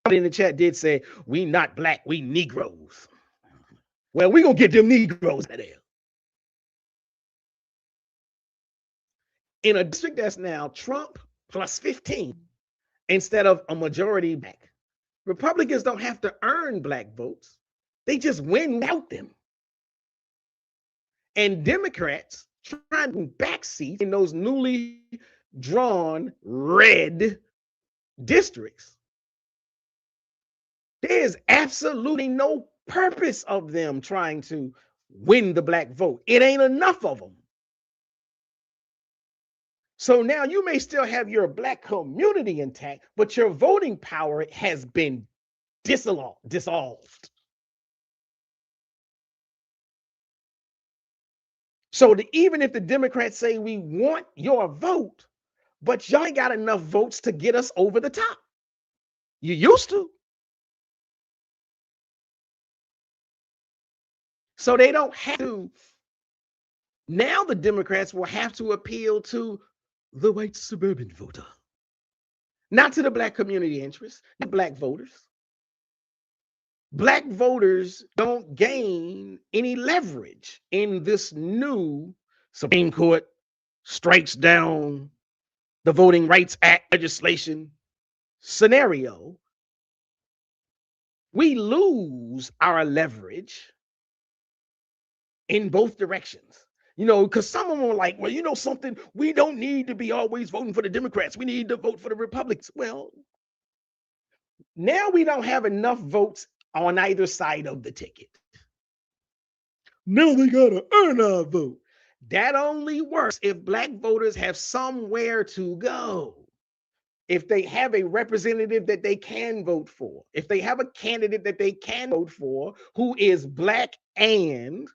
S2: In the chat did say, we not black, we Negroes. Well, we gonna get them Negroes out of there. In a district that's now Trump plus 15 instead of a majority black, Republicans don't have to earn black votes. They just win without them. And Democrats trying to backseat in those newly drawn red districts. There's absolutely no purpose of them trying to win the black vote. It ain't enough of them. So now you may still have your black community intact, but your voting power has been dissolved. So even if the Democrats say we want your vote, but y'all ain't got enough votes to get us over the top. You used to. So they don't have to. Now the Democrats will have to appeal to the white suburban voter, not to the black community interests, the black voters. Black voters don't gain any leverage in this new Supreme Court strikes down the Voting Rights Act legislation scenario. We lose our leverage in both directions. You know, because some of them are like, well, you know something, we don't need to be always voting for the Democrats. We need to vote for the Republicans. Well, now we don't have enough votes on either side of the ticket. Now they gotta earn our vote. That only works if black voters have somewhere to go. if they have a representative that they can vote for, if they have a candidate that they can vote for who is black and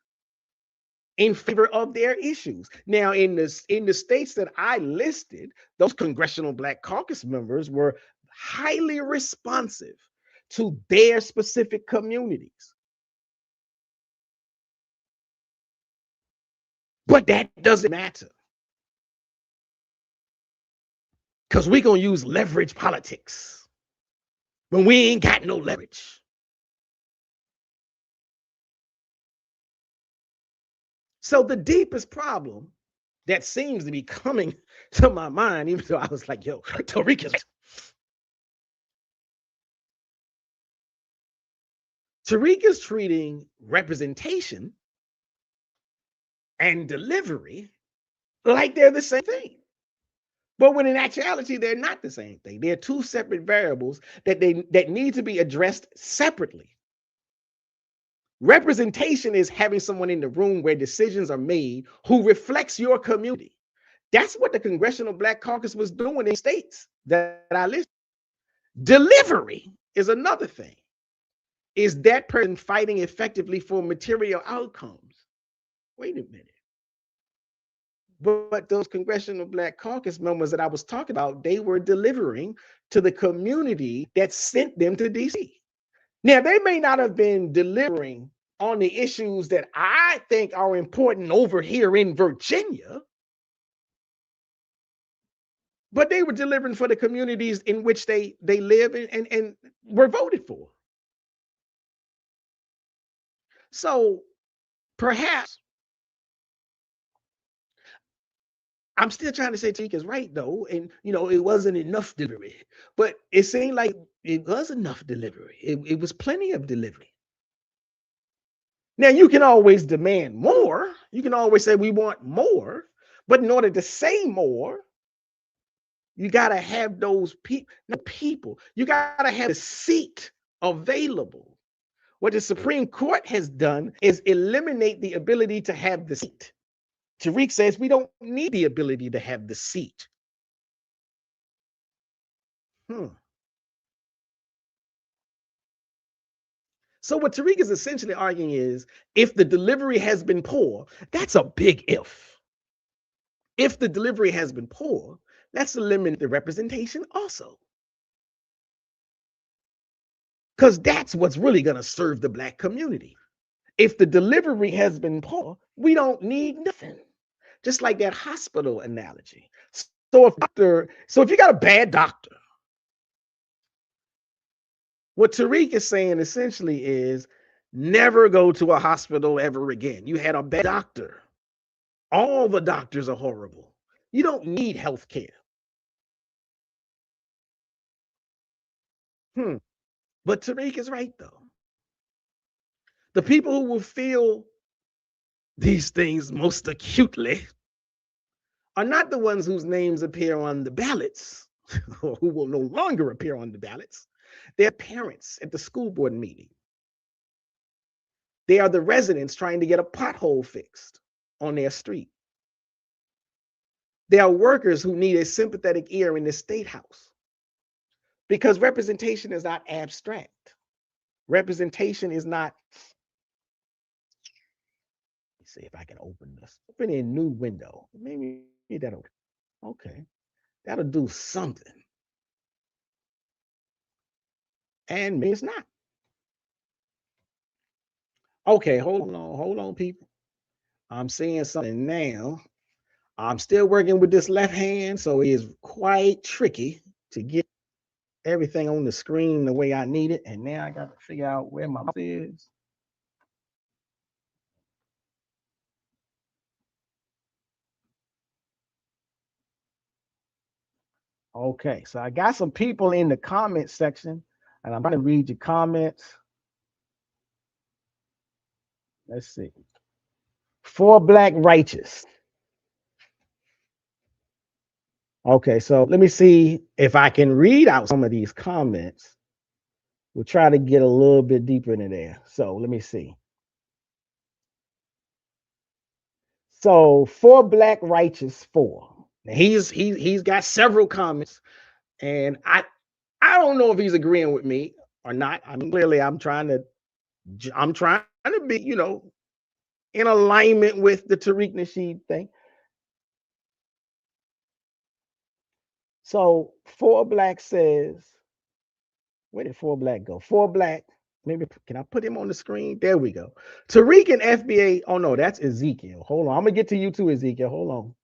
S2: in favor of their issues. Now, in the states that I listed, those congressional Black Caucus members were highly responsive to their specific communities. But that doesn't matter, because we're going to use leverage politics when we ain't got no leverage. So the deepest problem that seems to be coming to my mind, even though I was like, yo, Tariq is treating representation and delivery like they're the same thing. But when in actuality, they're not the same thing. They're two separate variables that need to be addressed separately. Representation is having someone in the room where decisions are made who reflects your community. That's what the Congressional Black Caucus was doing in states that I listed. Delivery is another thing. Is that person fighting effectively for material outcomes? Wait a minute. But those Congressional Black Caucus members that I was talking about, they were delivering to the community that sent them to DC. Now, they may not have been delivering on the issues that I think are important over here in Virginia, but they were delivering for the communities in which they live and were voted for. So perhaps I'm still trying to say Tariq is right, though, and it wasn't enough delivery, but it seemed like it was enough delivery. It was plenty of delivery. Now, you can always demand more. You can always say we want more, but in order to say more, you got to have those people. You got to have the seat available. What the Supreme Court has done is eliminate the ability to have the seat. Tariq says we don't need the ability to have the seat. So what Tariq is essentially arguing is, if the delivery has been poor, that's a big if. If the delivery has been poor, let's eliminate the representation also. Because that's what's really going to serve the Black community. If the delivery has been poor, we don't need nothing. Just like that hospital analogy. So if you got a bad doctor, what Tariq is saying essentially is never go to a hospital ever again. You had a bad doctor. All the doctors are horrible. You don't need health care. But Tariq is right, though. The people who will feel these things most acutely are not the ones whose names appear on the ballots, or who will no longer appear on the ballots. They're parents at the school board meeting. They are the residents trying to get a pothole fixed on their street. They are workers who need a sympathetic ear in the state house. Because representation is not abstract. Representation is not. Let's see if I can open this. Open a new window. Maybe that'll. Okay. That'll do something. And maybe it's not. Okay, hold on, people. I'm seeing something now. I'm still working with this left hand, so it is quite tricky to get everything on the screen the way I need it. And now I got to figure out where my mouse is. Okay, so I got some people in the comment section, and I'm trying to read your comments. Let's see. For Black Righteous. Okay, so let me see if I can read out some of these comments. We'll try to get a little bit deeper into there. So let me see. So For Black Righteous 4. Now he's got several comments, And I don't know if he's agreeing with me or not. I mean, clearly I'm trying to be, in alignment with the Tariq Nasheed thing. So 4Black says, where did 4Black go? 4Black, maybe can I put him on the screen? There we go. Tariq and FBA. Oh no, that's Ezekiel. Hold on. I'm gonna get to you too, Ezekiel. Hold on.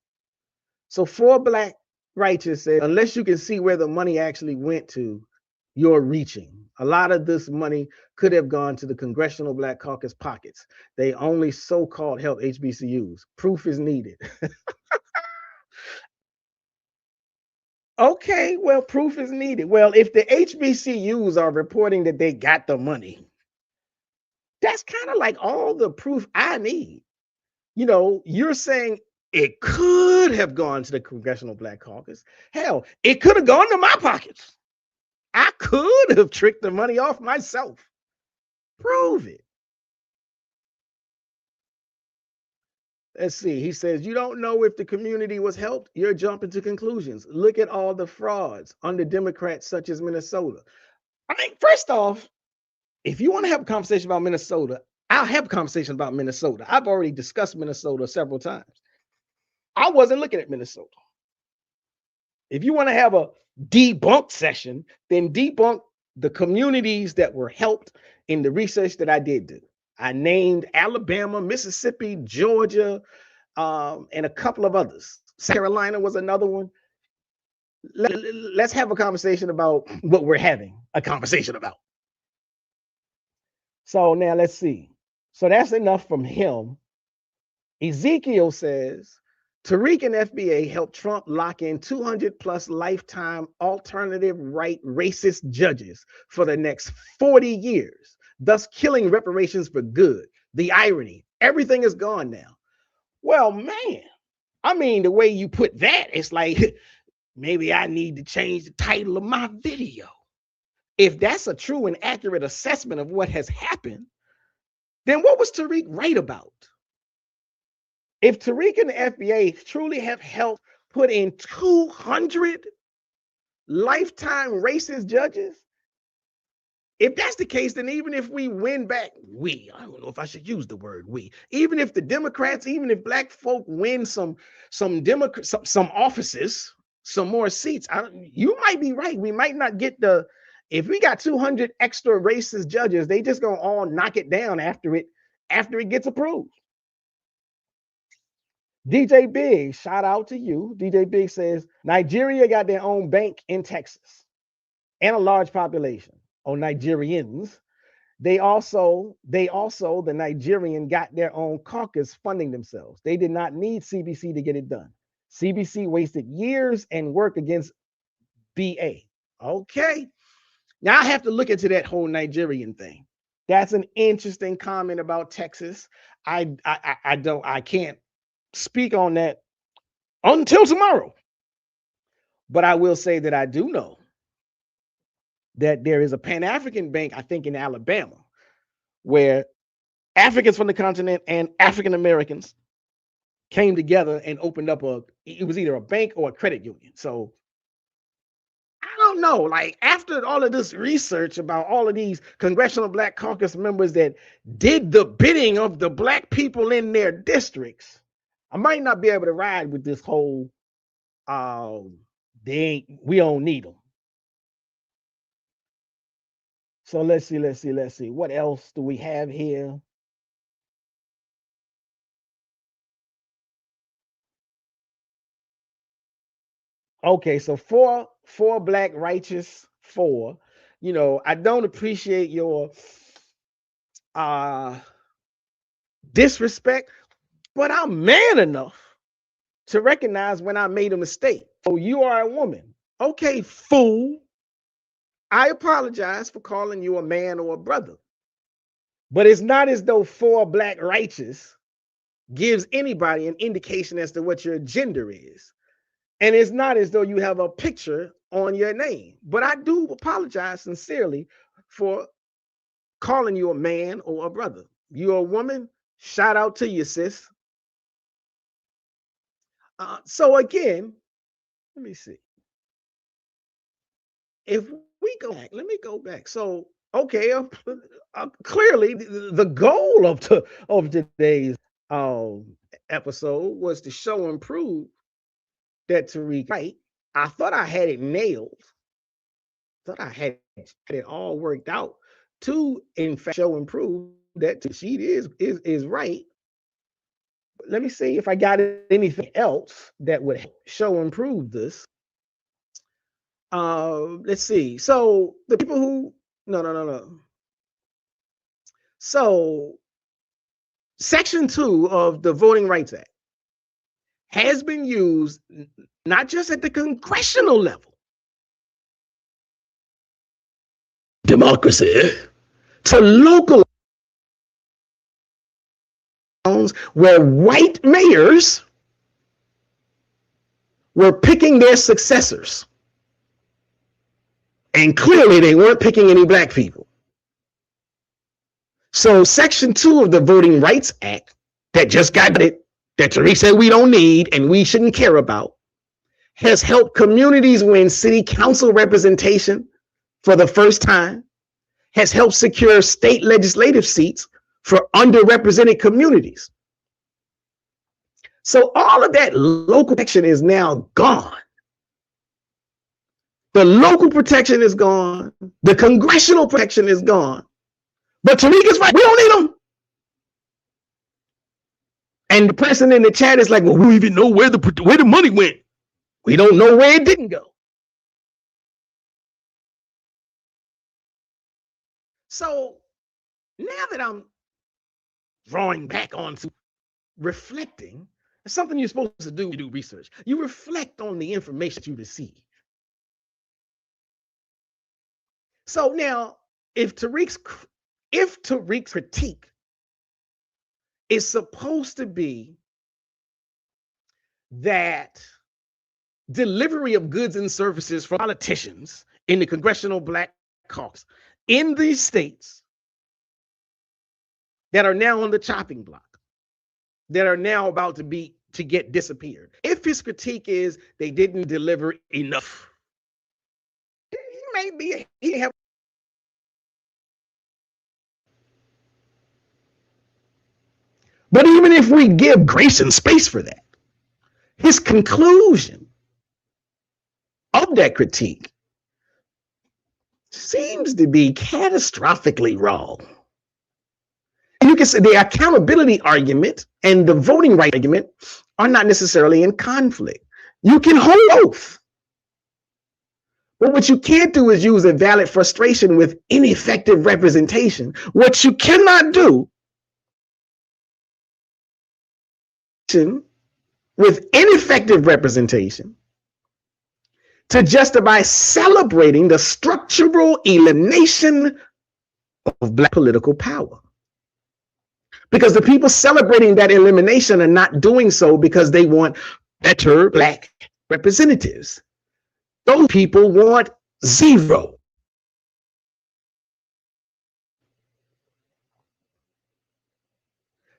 S2: So 4Black Righteous said, unless you can see where the money actually went to, you're reaching. A lot of this money could have gone to the Congressional Black Caucus pockets. They only so-called help HBCUs. Proof is needed. Okay, well, proof is needed. Well, if the HBCUs are reporting that they got the money, that's kind of like all the proof I need. You're saying it could have gone to the Congressional Black Caucus. Hell, it could have gone to my pockets. I could have tricked the money off myself. Prove it. Let's see. He says, you don't know if the community was helped. You're jumping to conclusions. Look at all the frauds under Democrats such as Minnesota. I mean, first off, if you want to have a conversation about Minnesota, I'll have a conversation about Minnesota. I've already discussed Minnesota several times. I wasn't looking at Minnesota. If you want to have a debunk session, then debunk the communities that were helped in the research that I did do. I named Alabama, Mississippi, Georgia, and a couple of others. South Carolina was another one. Let's have a conversation about what we're having a conversation about. So now let's see. So that's enough from him. Ezekiel says, Tariq and FBA helped Trump lock in 200 plus lifetime alternative right racist judges for the next 40 years, thus killing reparations for good. The irony, everything is gone now. Well, man, I mean, the way you put that, it's like, maybe I need to change the title of my video. If that's a true and accurate assessment of what has happened, then what was Tariq right about? If Tariq and the FBA truly have helped put in 200 lifetime racist judges, if that's the case, then even if we win back, I don't know if I should use the word we, even if the Democrats, even if black folk win some offices, some more seats, you might be right. We might not get if we got 200 extra racist judges, they just gonna all knock it down after it gets approved. DJ Big, shout out to you. DJ Big says Nigeria got their own bank in Texas and a large population. Nigerians. They also, the Nigerian got their own caucus funding themselves. They did not need CBC to get it done. CBC wasted years and work against BA. Okay. Now I have to look into that whole Nigerian thing. That's an interesting comment about Texas. I can't speak on that until tomorrow. But I will say that I do know that there is a Pan-African bank, I think in Alabama, where Africans from the continent and African Americans came together and opened up it was either a bank or a credit union. So I don't know, like after all of this research about all of these Congressional Black Caucus members that did the bidding of the black people in their districts, I might not be able to ride with this whole, we don't need them. So let's see. What else do we have here? Okay, so four Black Righteous 4. I don't appreciate your disrespect, but I'm man enough to recognize when I made a mistake. Oh, you are a woman. Okay, fool. I apologize for calling you a man or a brother. But it's not as though 4 Black Righteous gives anybody an indication as to what your gender is. And it's not as though you have a picture on your name. But I do apologize sincerely for calling you a man or a brother. You're a woman. Shout out to you, sis. So again, let me see. if we go back, let me go back. So, okay, clearly the goal of today's episode was to show and prove that Tariq right. I thought I had it nailed. Thought I had it all worked out to, in fact, show and prove that Nasheed is right. But let me see if I got anything else that would show and prove this. Let's see. So the people who no. So Section 2 of the Voting Rights Act has been used not just at the congressional level, democracy, to local where white mayors were picking their successors. And clearly they weren't picking any black people. So Section 2 of the Voting Rights Act that just got it, that Tariq said we don't need and we shouldn't care about, has helped communities win city council representation for the first time, has helped secure state legislative seats for underrepresented communities. So all of that local protection is now gone. The local protection is gone. The congressional protection is gone. But Tariq is right. We don't need them. And the person in the chat is like, well, we don't even know where the money went. We don't know where it didn't go. So now that I'm drawing back onto reflecting, it's something you're supposed to do when you do research. You reflect on the information you receive. So now, if Tariq's critique is supposed to be that delivery of goods and services for politicians in the Congressional Black Caucus in these states that are now on the chopping block, that are now about to get disappeared. If his critique is they didn't deliver enough, he have. But even if we give grace and space for that, his conclusion of that critique seems to be catastrophically wrong. You can say the accountability argument and the voting right argument are not necessarily in conflict. You can hold both. But what you can't do is use a valid frustration with ineffective representation. What you cannot do with ineffective representation to justify celebrating the structural elimination of black political power. Because the people celebrating that elimination are not doing so because they want better black representatives. Those people want zero.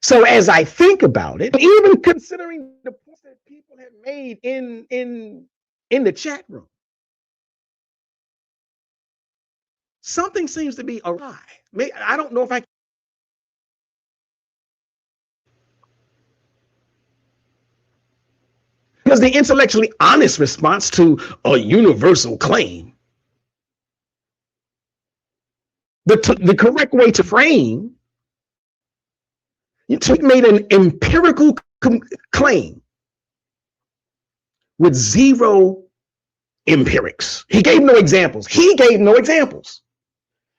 S2: So as I think about it, even considering the points that people have made in the chat room, something seems to be awry. I don't know if I. Because the intellectually honest response to a universal claim, the correct way to frame, Tariq made an empirical claim with zero empirics. He gave no examples.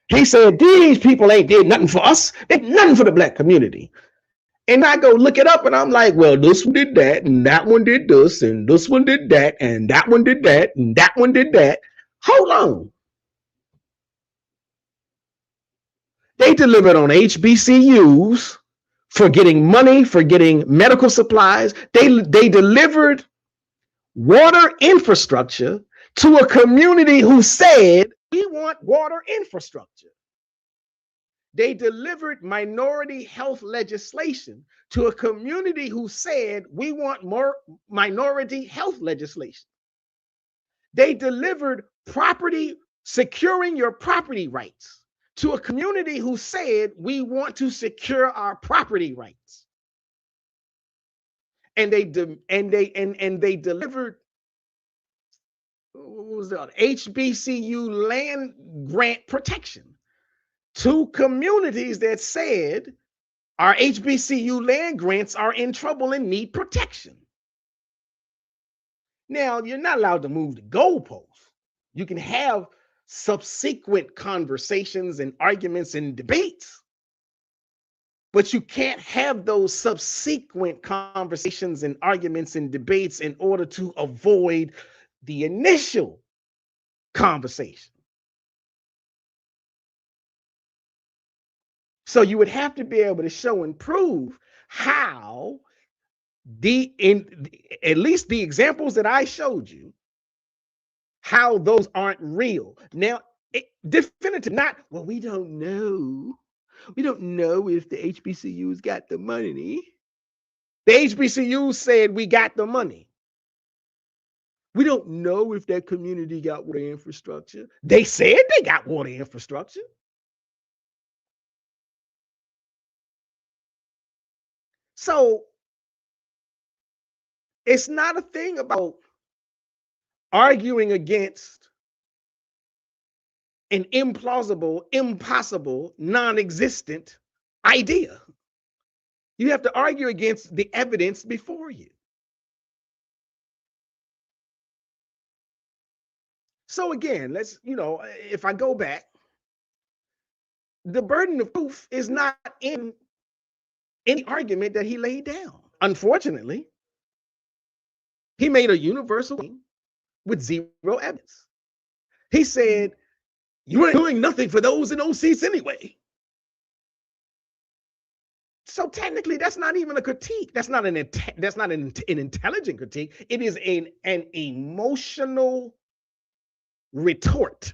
S2: He said, these people ain't did nothing for us. They did nothing for the black community. And I go look it up and I'm like, well, this one did that, and that one did this, and this one did that, and that one did that, and that one did that. Hold on. They delivered on HBCUs for getting money, for getting medical supplies. They delivered water infrastructure to a community who said, we want water infrastructure. They delivered minority health legislation to a community who said, we want more minority health legislation. They delivered property securing your property rights to a community who said, we want to secure our property rights. And they delivered, what was that, HBCU land grant protection to communities that said our HBCU land grants are in trouble and need protection. Now, you're not allowed to move the goalposts. You can have subsequent conversations and arguments and debates, but you can't have those subsequent conversations and arguments and debates in order to avoid the initial conversation. So you would have to be able to show and prove how at least the examples that I showed you, how those aren't real. Now, definitive, not, well, we don't know. We don't know if the HBCUs got the money. The HBCUs said we got the money. We don't know if that community got water infrastructure. They said they got water infrastructure. So it's not a thing about arguing against an implausible, impossible, non-existent idea. You have to argue against the evidence before you. So again, let's, if I go back, the burden of proof is not in any argument that he laid down. Unfortunately, he made a universal claim with zero evidence. He said, you ain't doing nothing for those in those seats anyway. So technically, that's not even a critique. That's not an intelligent critique. It is an emotional retort.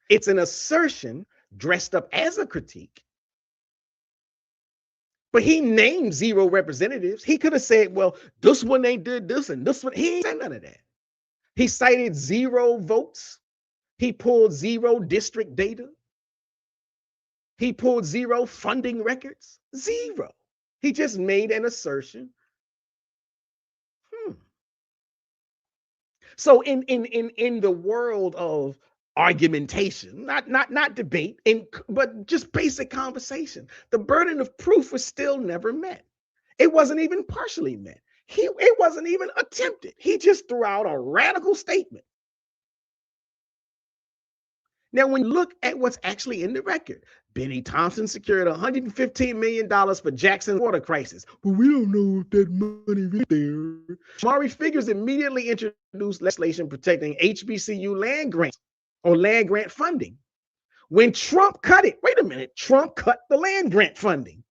S2: It's an assertion dressed up as a critique. But he named zero representatives. He could have said, well, this one they did this and this one. He ain't said none of that. He cited zero votes. He pulled zero district data. He pulled zero funding records. Zero. He just made an assertion. So in the world of argumentation, not debate, but just basic conversation, the burden of proof was still never met. It wasn't even partially met. It wasn't even attempted. He just threw out a radical statement. Now, when you look at what's actually in the record, Benny Thompson secured $115 million for Jackson's water crisis. But we don't know if that money is there. Maury Figures immediately introduced legislation protecting HBCU land grants or land grant funding. When Trump cut it, wait a minute, Trump cut the land grant funding.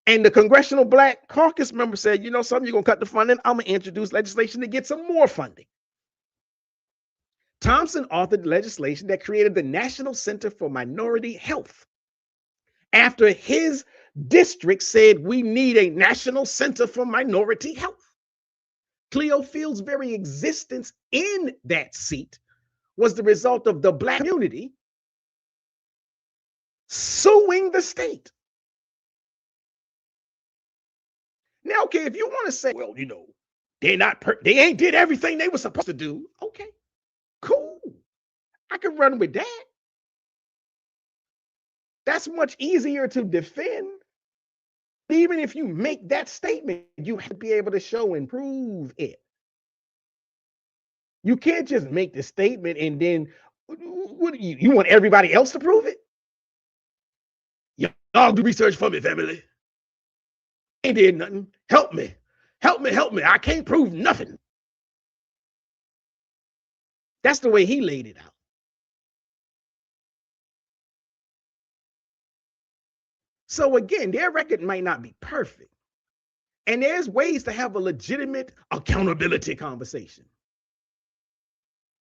S2: And the Congressional Black Caucus member said, you know something, you're going to cut the funding. I'm going to introduce legislation to get some more funding. Thompson authored legislation that created the National Center for Minority Health after his district said we need a National Center for Minority Health. Cleo Field's very existence in that seat was the result of the Black community suing the state. Now, okay, if you want to say, well, they ain't did everything they were supposed to do. Okay. Cool. I can run with that. That's much easier to defend. Even if you make that statement, you have to be able to show and prove it. You can't just make the statement and then what you want everybody else to prove it? Y'all do research for me, family. Ain't did nothing. Help me. Help me. I can't prove nothing. That's the way he laid it out. So again, their record might not be perfect. And there's ways to have a legitimate accountability conversation.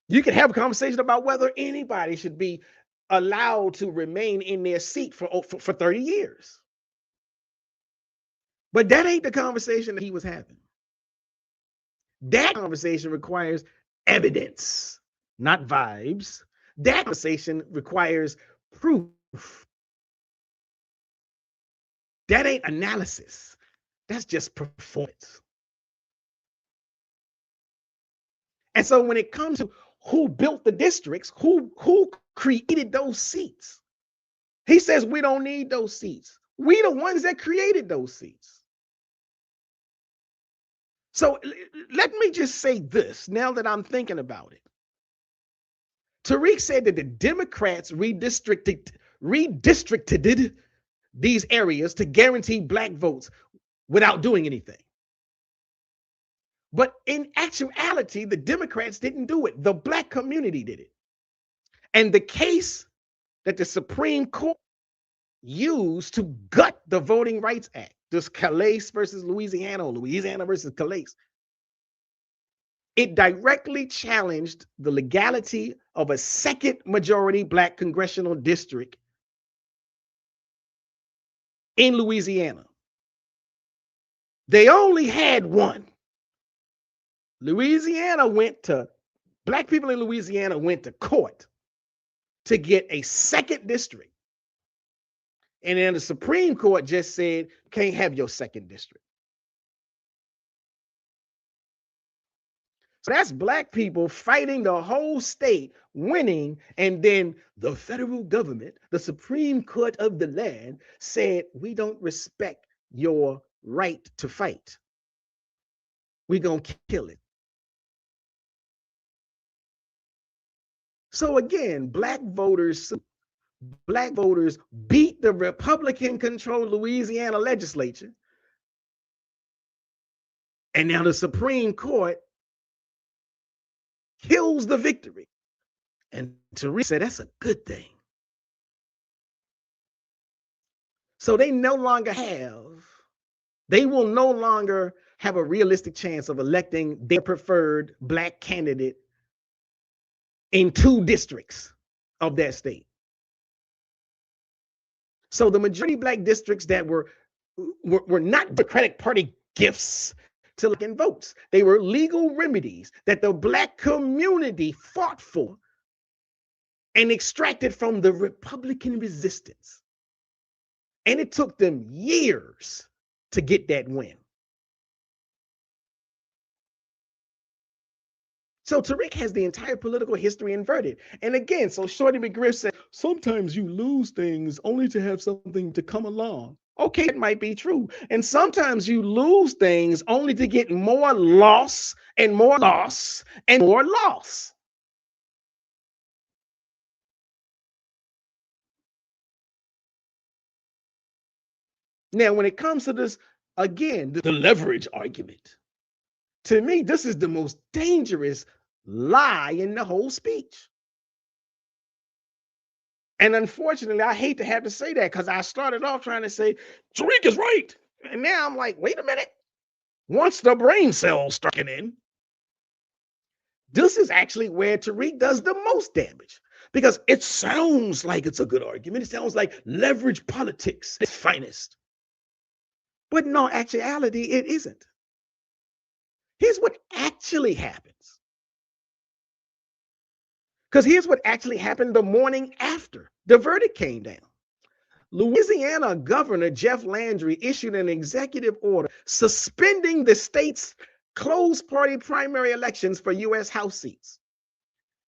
S2: You can have a conversation about whether anybody should be allowed to remain in their seat for 30 years. But that ain't the conversation that he was having. That conversation requires evidence, not vibes. That conversation requires proof. That ain't analysis. That's just performance. And so when it comes to who built the districts, who created those seats, he says we don't need those seats. We the ones that created those seats. So let me just say this now that I'm thinking about it. Tariq said that the Democrats redistricted these areas to guarantee black votes without doing anything. But in actuality, the Democrats didn't do it. The black community did it. And the case that the Supreme Court used to gut the Voting Rights Act, this Calais versus Louisiana, or Louisiana versus Calais, it directly challenged the legality of a second majority black congressional district in Louisiana. They only had one. Black people in Louisiana went to court to get a second district. And then the Supreme Court just said, can't have your second district. So that's black people fighting the whole state, winning, and then the federal government, the Supreme Court of the land, said, we don't respect your right to fight. We're going to kill it. So again, black voters beat the Republican-controlled Louisiana legislature. And now the Supreme Court kills the victory. And Tariq said, that's a good thing. So they will no longer have a realistic chance of electing their preferred black candidate in 2 districts of that state. So the majority black districts that were not Democratic Party gifts to get votes. They were legal remedies that the black community fought for and extracted from the Republican resistance. And it took them years to get that win. So Tariq has the entire political history inverted. And again, so Shorty McGriff said, sometimes you lose things only to have something to come along. Okay, it might be true. And sometimes you lose things only to get more loss and more loss and more loss. Now, when it comes to this, again, the leverage argument, to me, this is the most dangerous lie in the whole speech. And unfortunately, I hate to have to say that because I started off trying to say, Tariq is right. And now I'm like, wait a minute. Once the brain cells start in, this is actually where Tariq does the most damage because it sounds like it's a good argument. It sounds like leverage politics at its finest. But no, actuality, it isn't. Here's what actually happens. Because here's what actually happened the morning after the verdict came down. Louisiana Governor Jeff Landry issued an executive order suspending the state's closed party primary elections for U.S. House seats.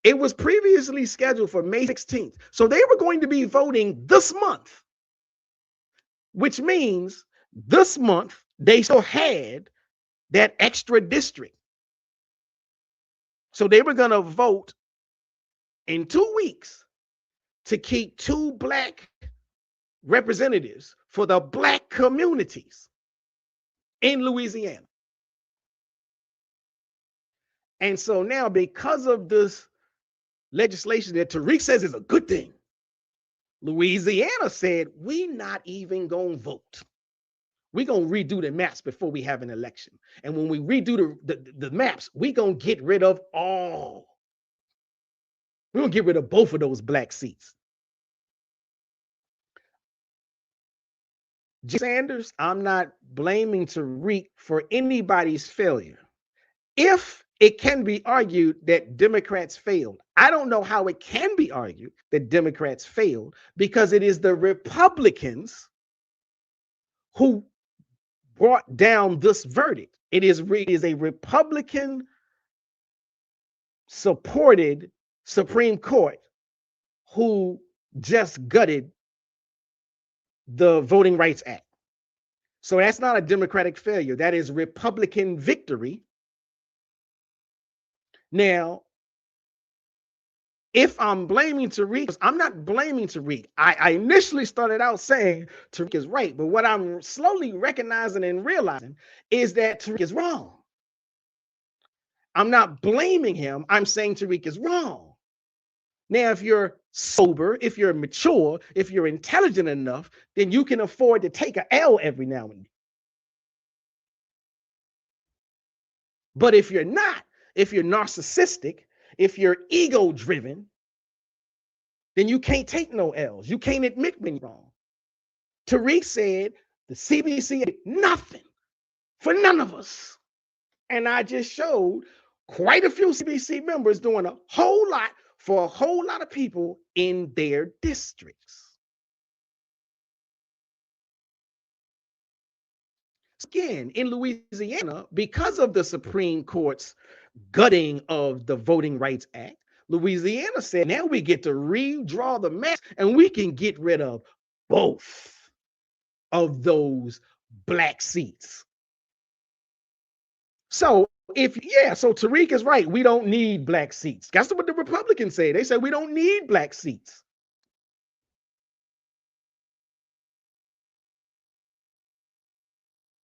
S2: It was previously scheduled for May 16th. So they were going to be voting this month, which means this month they still had that extra district. So they were going to vote in 2 weeks to keep 2 black representatives for the black communities in Louisiana. And so now, because of this legislation that Tariq says is a good thing, Louisiana said, we not even gonna vote. We're gonna redo the maps before we have an election. And when we redo the maps, we're gonna get rid of all. We're gonna get rid of both of those black seats. Sanders, I'm not blaming Tariq for anybody's failure. If it can be argued that Democrats failed. I don't know how it can be argued that Democrats failed because it is the Republicans who brought down this verdict. It is a Republican supported Supreme Court who just gutted the Voting Rights Act. So that's not a Democratic failure. That is Republican victory. Now, if I'm blaming Tariq, I'm not blaming Tariq. I initially started out saying Tariq is right, but what I'm slowly recognizing and realizing is that Tariq is wrong. I'm not blaming him. I'm saying Tariq is wrong. Now, if you're sober, if you're mature, if you're intelligent enough, then you can afford to take an L every now and then. But if you're not, if you're narcissistic, if you're ego driven, then you can't take no L's. You can't admit when you're wrong. Tariq said the CBC did nothing for none of us. And I just showed quite a few CBC members doing a whole lot for a whole lot of people in their districts. Again, in Louisiana, because of the Supreme Court's gutting of the Voting Rights Act, Louisiana said, now we get to redraw the map and we can get rid of both of those black seats. So so Tariq is right. We don't need black seats. That's what the Republicans say. They say we don't need black seats.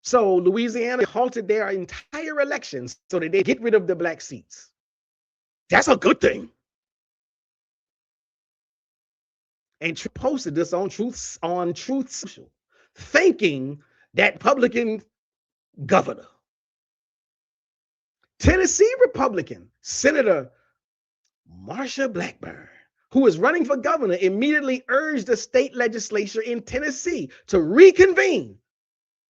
S2: So Louisiana halted their entire elections so that they get rid of the black seats. That's a good thing. And Trump posted this on Truth Social, thanking that Republican governor. Tennessee Republican Senator Marsha Blackburn, who is running for governor, immediately urged the state legislature in Tennessee to reconvene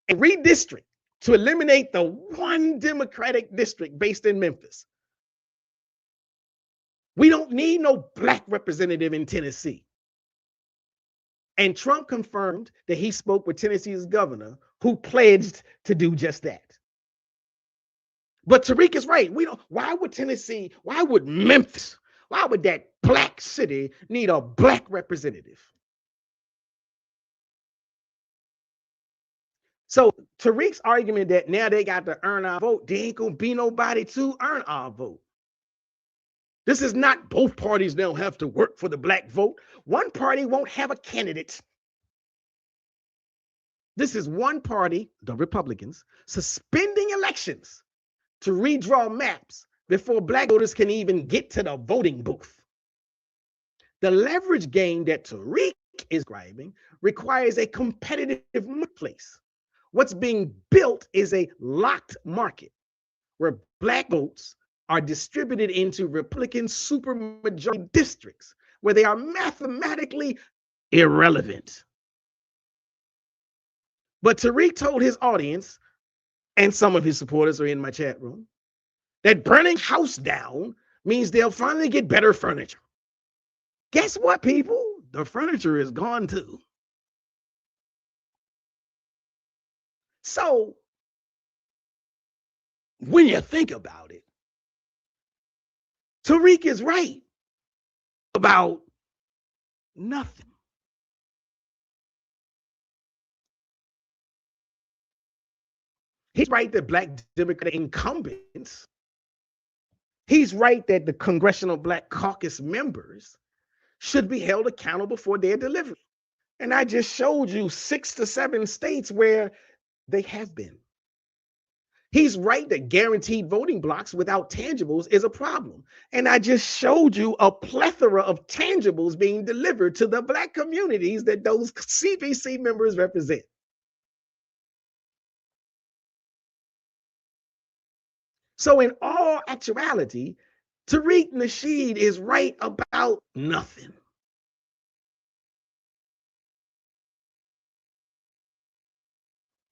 S2: and redistrict to eliminate the one Democratic district based in Memphis. We don't need no black representative in Tennessee. And Trump confirmed that he spoke with Tennessee's governor, who pledged to do just that. But Tariq is right. Why would Tennessee, why would Memphis, why would that black city need a black representative? So Tariq's argument that now they got to earn our vote, there ain't gonna be nobody to earn our vote. This is not both parties now have to work for the black vote. One party won't have a candidate. This is one party, the Republicans, suspending elections to redraw maps before black voters can even get to the voting booth. The leverage game that Tariq is describing requires a competitive marketplace. What's being built is a locked market where black votes are distributed into Republican supermajority districts where they are mathematically irrelevant. But Tariq told his audience, and some of his supporters are in my chat room, that burning house down means they'll finally get better furniture. Guess what, people? The furniture is gone too. So when you think about it, Tariq is right about nothing. He's right that black Democratic incumbents, he's right that the Congressional Black Caucus members should be held accountable for their delivery. And I just showed you 6 to 7 states where they have been. He's right that guaranteed voting blocks without tangibles is a problem. And I just showed you a plethora of tangibles being delivered to the black communities that those CBC members represent. So in all actuality, Tariq Nasheed is right about nothing.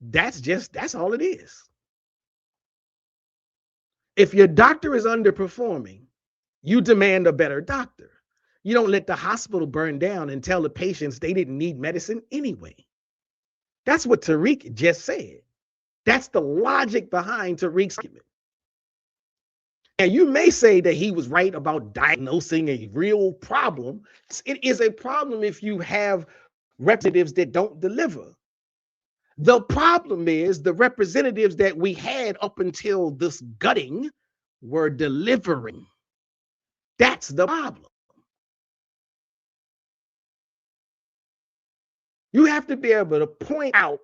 S2: That's all it is. If your doctor is underperforming, you demand a better doctor. You don't let the hospital burn down and tell the patients they didn't need medicine anyway. That's what Tariq just said. That's the logic behind Tariq's argument. And you may say that he was right about diagnosing a real problem. It is a problem if you have representatives that don't deliver. The problem is the representatives that we had up until this gutting were delivering. That's the problem. You have to be able to point out.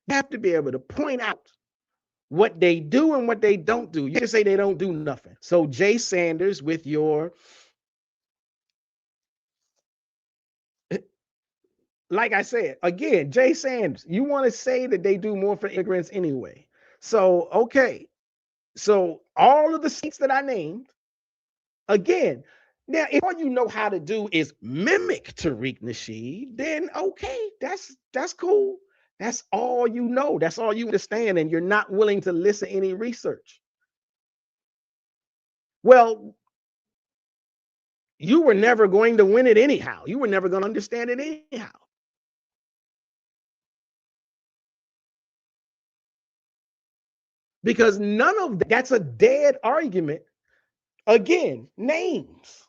S2: You have to be able to point out what they do and what they don't do. You can say they don't do nothing. So Jay Sanders with your, like I said, again, Jay Sanders, you want to say that they do more for immigrants anyway. So, okay. So all of the states that I named, again, now if all you know how to do is mimic Tariq Nasheed, then okay, that's cool. That's all you know. That's all you understand, and you're not willing to listen to any research. Well, you were never going to win it anyhow. You were never going to understand it anyhow. Because none of that's a dead argument. Again, names.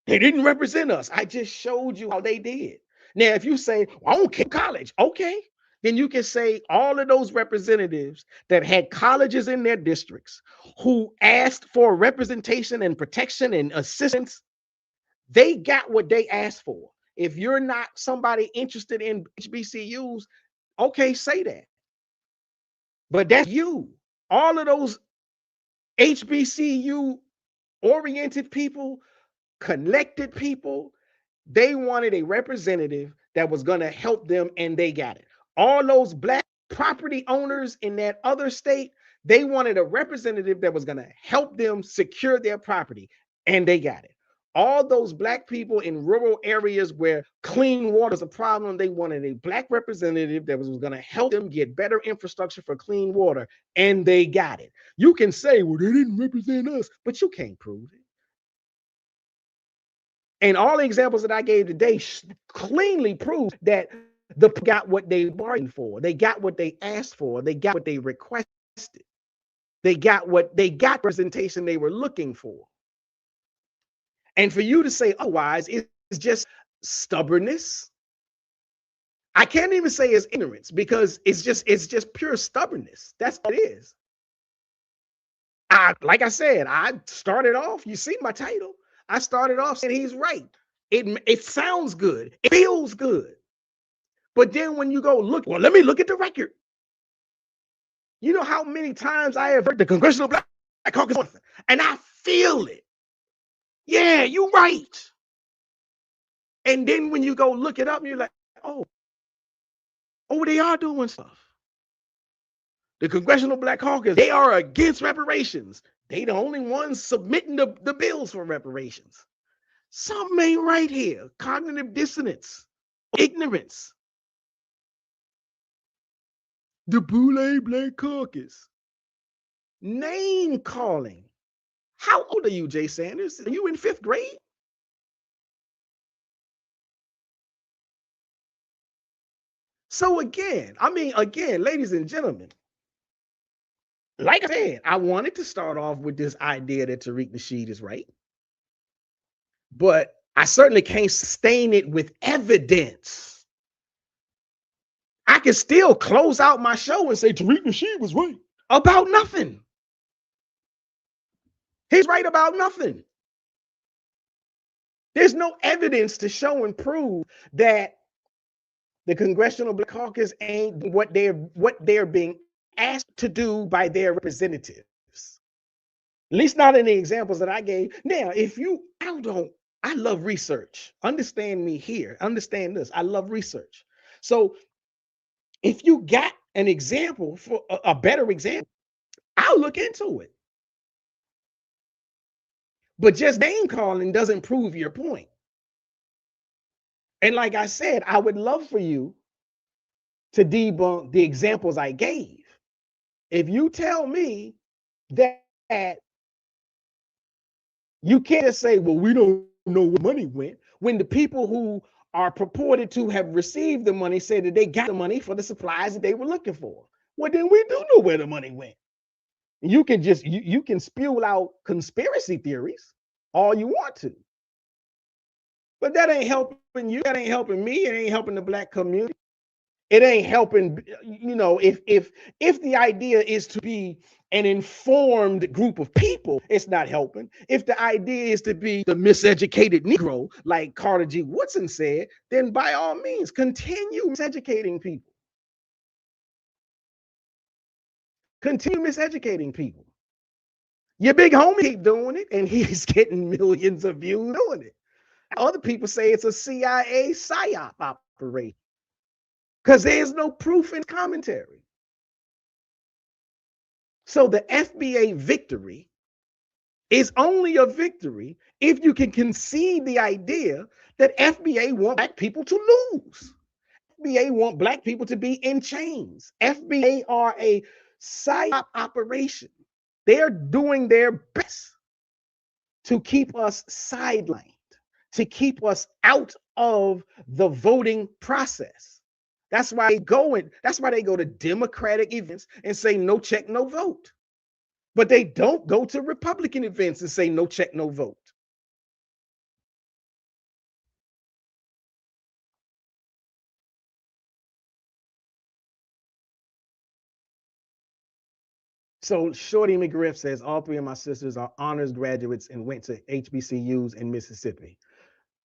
S2: They didn't represent us. I just showed you how they did. Now, if you say, well, I don't care college, okay, then you can say all of those representatives that had colleges in their districts who asked for representation and protection and assistance, they got what they asked for. If you're not somebody interested in HBCUs, okay, say that. But that's you. All of those HBCU oriented people, connected people, they wanted a representative that was going to help them, and they got it. All those black property owners in that other state, they wanted a representative that was going to help them secure their property, and they got it. All those black people in rural areas where clean water is a problem, they wanted a black representative that was going to help them get better infrastructure for clean water, and they got it. You can say, well, they didn't represent us, but you can't prove it. And all the examples that I gave today cleanly prove that the got what they bargained for. They got what they asked for. They got what they requested. They got representation they were looking for. And for you to say otherwise is just stubbornness. I can't even say it's ignorance, because it's just pure stubbornness. That's what it is. Like I said, I started off, you see my title. I started off saying he's right. It sounds good. It feels good. But then when you go look, well, let me look at the record. You know how many times I have heard the Congressional Black Caucus, and I feel it. Yeah, you're right. And then when you go look it up, you're like, oh, they are doing stuff. The Congressional Black Caucus, they are against reparations. They the only ones submitting the bills for reparations. Something ain't right here. Cognitive dissonance, ignorance. The Boule Black Caucus. Name calling. How old are you, Jay Sanders? Are you in 5th grade? So again, ladies and gentlemen, like I said, I wanted to start off with this idea that Tariq Nasheed is right. But I certainly can't sustain it with evidence. I can still close out my show and say Tariq Nasheed was right about nothing. He's right about nothing. There's no evidence to show and prove that the Congressional Black Caucus ain't what they're being asked to do by their representatives. At least not in the examples that I gave. Now, I love research. Understand me here. Understand this. I love research. So if you got an example for a better example, I'll look into it. But just name calling doesn't prove your point. And like I said, I would love for you to debunk the examples I gave. If you tell me that you can't just say, well, we don't know where money went, when the people who are purported to have received the money say that they got the money for the supplies that they were looking for. Well, then we do know where the money went. You can just you can spew out conspiracy theories all you want to, but that ain't helping you. That ain't helping me. It ain't helping the black community. It ain't helping. If the idea is to be an informed group of people, it's not helping. If the idea is to be the miseducated Negro, like Carter G. Woodson said, then by all means continue miseducating people. Continue miseducating people. Your big homie keep doing it, and he's getting millions of views doing it. Other people say it's a CIA psyop operation because there's no proof in commentary. So the FBA victory is only a victory if you can concede the idea that FBA want black people to lose. FBA want black people to be in chains. FBA are a psyop operation. They're doing their best to keep us sidelined, to keep us out of the voting process. That's why they go to Democratic events and say no check, no vote. But they don't go to Republican events and say no check, no vote. So Shorty McGriff says all three of my sisters are honors graduates and went to HBCUs in Mississippi.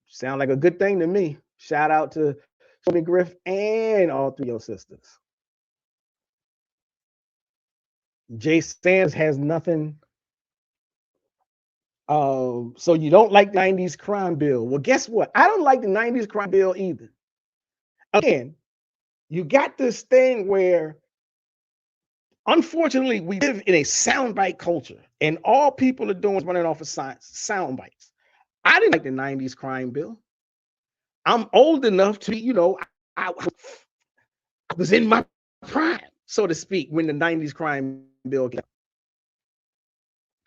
S2: Sound like a good thing to me. Shout out to Shorty McGriff and all three of your sisters. Jay Sanders has nothing. So you don't like the 90s crime bill. Well, guess what? I don't like the 90s crime bill either. Again, you got this thing where unfortunately, we live in a soundbite culture, and all people are doing is running off of sound bites. I didn't like the 90s crime bill. I'm old enough to, I was in my prime, so to speak, when the 90s crime bill came out.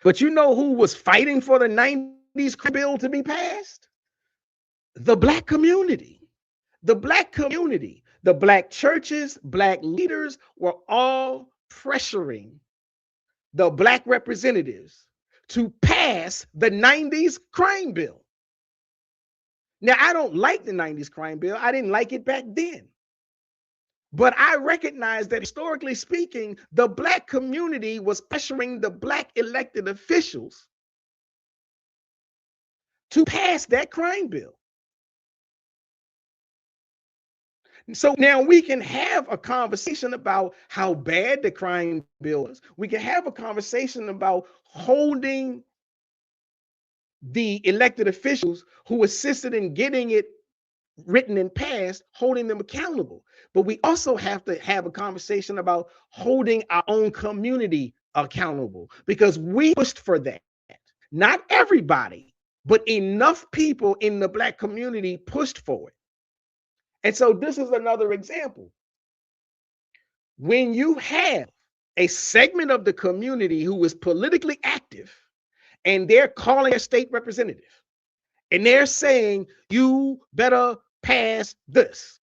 S2: But you know who was fighting for the 90s crime bill to be passed? The black community. The black community, the black churches, black leaders were all pressuring the black representatives to pass the 90s crime bill. Now, I don't like the 90s crime bill. I didn't like it back then. But I recognize that historically speaking, the black community was pressuring the black elected officials to pass that crime bill. So now we can have a conversation about how bad the crime bill is. We can have a conversation about holding the elected officials who assisted in getting it written and passed, holding them accountable. But we also have to have a conversation about holding our own community accountable because we pushed for that. Not everybody, but enough people in the black community pushed for it. And so this is another example. When you have a segment of the community who is politically active and they're calling a state representative and they're saying, you better pass this.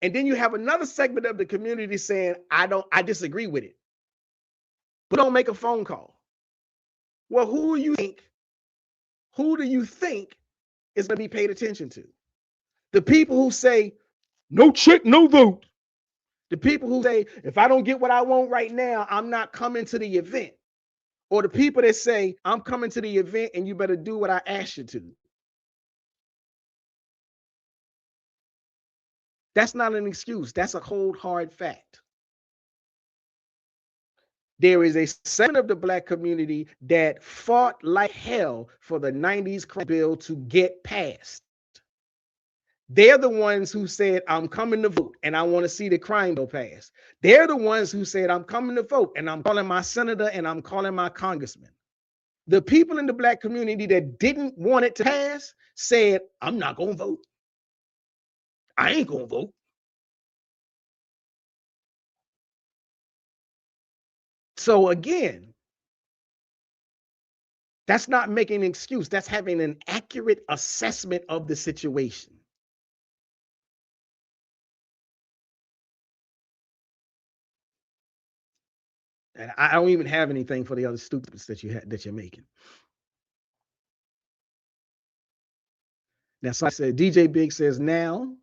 S2: And then you have another segment of the community saying, I disagree with it, but don't make a phone call. Well, who do you think is going to be paid attention to? The people who say, no check, no vote. The people who say, if I don't get what I want right now, I'm not coming to the event. Or the people that say, I'm coming to the event and you better do what I asked you to. That's not an excuse. That's a cold, hard fact. There is a segment of the black community that fought like hell for the 90s crime bill to get passed. They're the ones who said, I'm coming to vote and I want to see the crime bill passed. They're the ones who said, I'm coming to vote and I'm calling my senator and I'm calling my congressman. The people in the black community that didn't want it to pass said, I'm not going to vote. I ain't going to vote. So again, that's not making an excuse. That's having an accurate assessment of the situation. And I don't even have anything for the other stupids that you're making. Now, so I said, DJ Big says now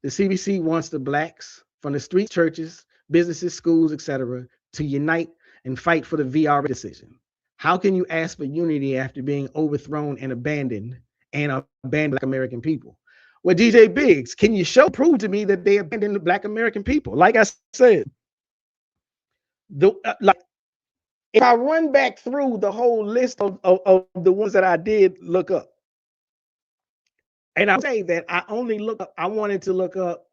S2: the CBC wants the blacks from the street, churches, businesses, schools, etc., to unite and fight for the VRA decision. How can you ask for unity after being overthrown and abandoned Black American people? Well, DJ Biggs, can you prove to me that they abandoned the Black American people? Like I said, if I run back through the whole list of the ones that I did look up, and I say that I wanted to look up,